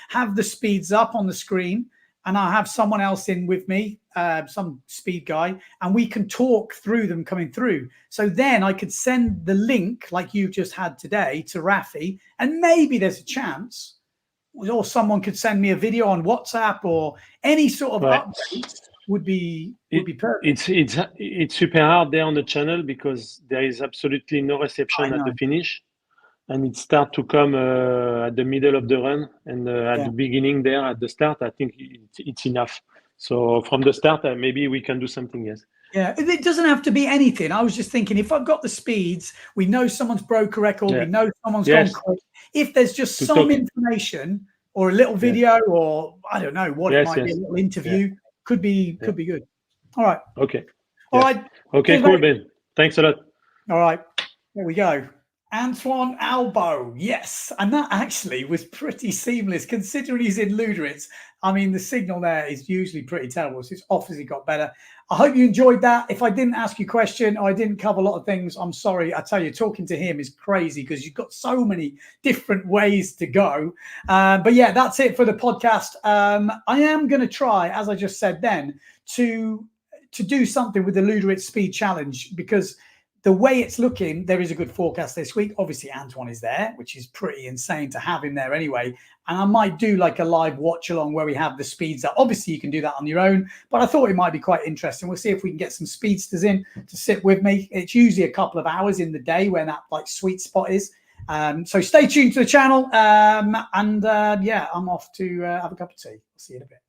have the speeds up on the screen and I'll have someone else in with me, some speed guy, and we can talk through them coming through. So then I could send the link like you just had today to Rafi, and maybe there's a chance, or someone could send me a video on WhatsApp or any sort of updates would be perfect. It's super hard there on the channel because there is absolutely no reception at the finish, and it starts to come at the middle of the run, and at the beginning there at the start, I think it's enough. So from the start, maybe we can do something. Yes. Yeah, it doesn't have to be anything. I was just thinking, if I've got the speeds, we know someone's broke a record, we know someone's gone quick. If there's just some information or a little video or I don't know what it might be, a little interview, could be good. All right. Okay. All right. Okay, cool, Ben. Thanks a lot. All right. There we go. Antoine Albeau, yes. And that actually was pretty seamless considering he's in Luderitz. I mean, the signal there is usually pretty terrible, so it's obviously got better. I hope you enjoyed that. If I didn't ask you a question or I didn't cover a lot of things, I'm sorry. I tell you, talking to him is crazy because you've got so many different ways to go. But yeah, that's it for the podcast. I am going to try, as I just said then, to do something with the Luderitz Speed Challenge because the way it's looking, there is a good forecast this week. Obviously, Antoine is there, which is pretty insane to have him there anyway. And I might do like a live watch along where we have the speeds up. Obviously, you can do that on your own, but I thought it might be quite interesting. We'll see if we can get some speedsters in to sit with me. It's usually a couple of hours in the day when that like sweet spot is. So stay tuned to the channel. Yeah, I'm off to have a cup of tea. I'll see you in a bit.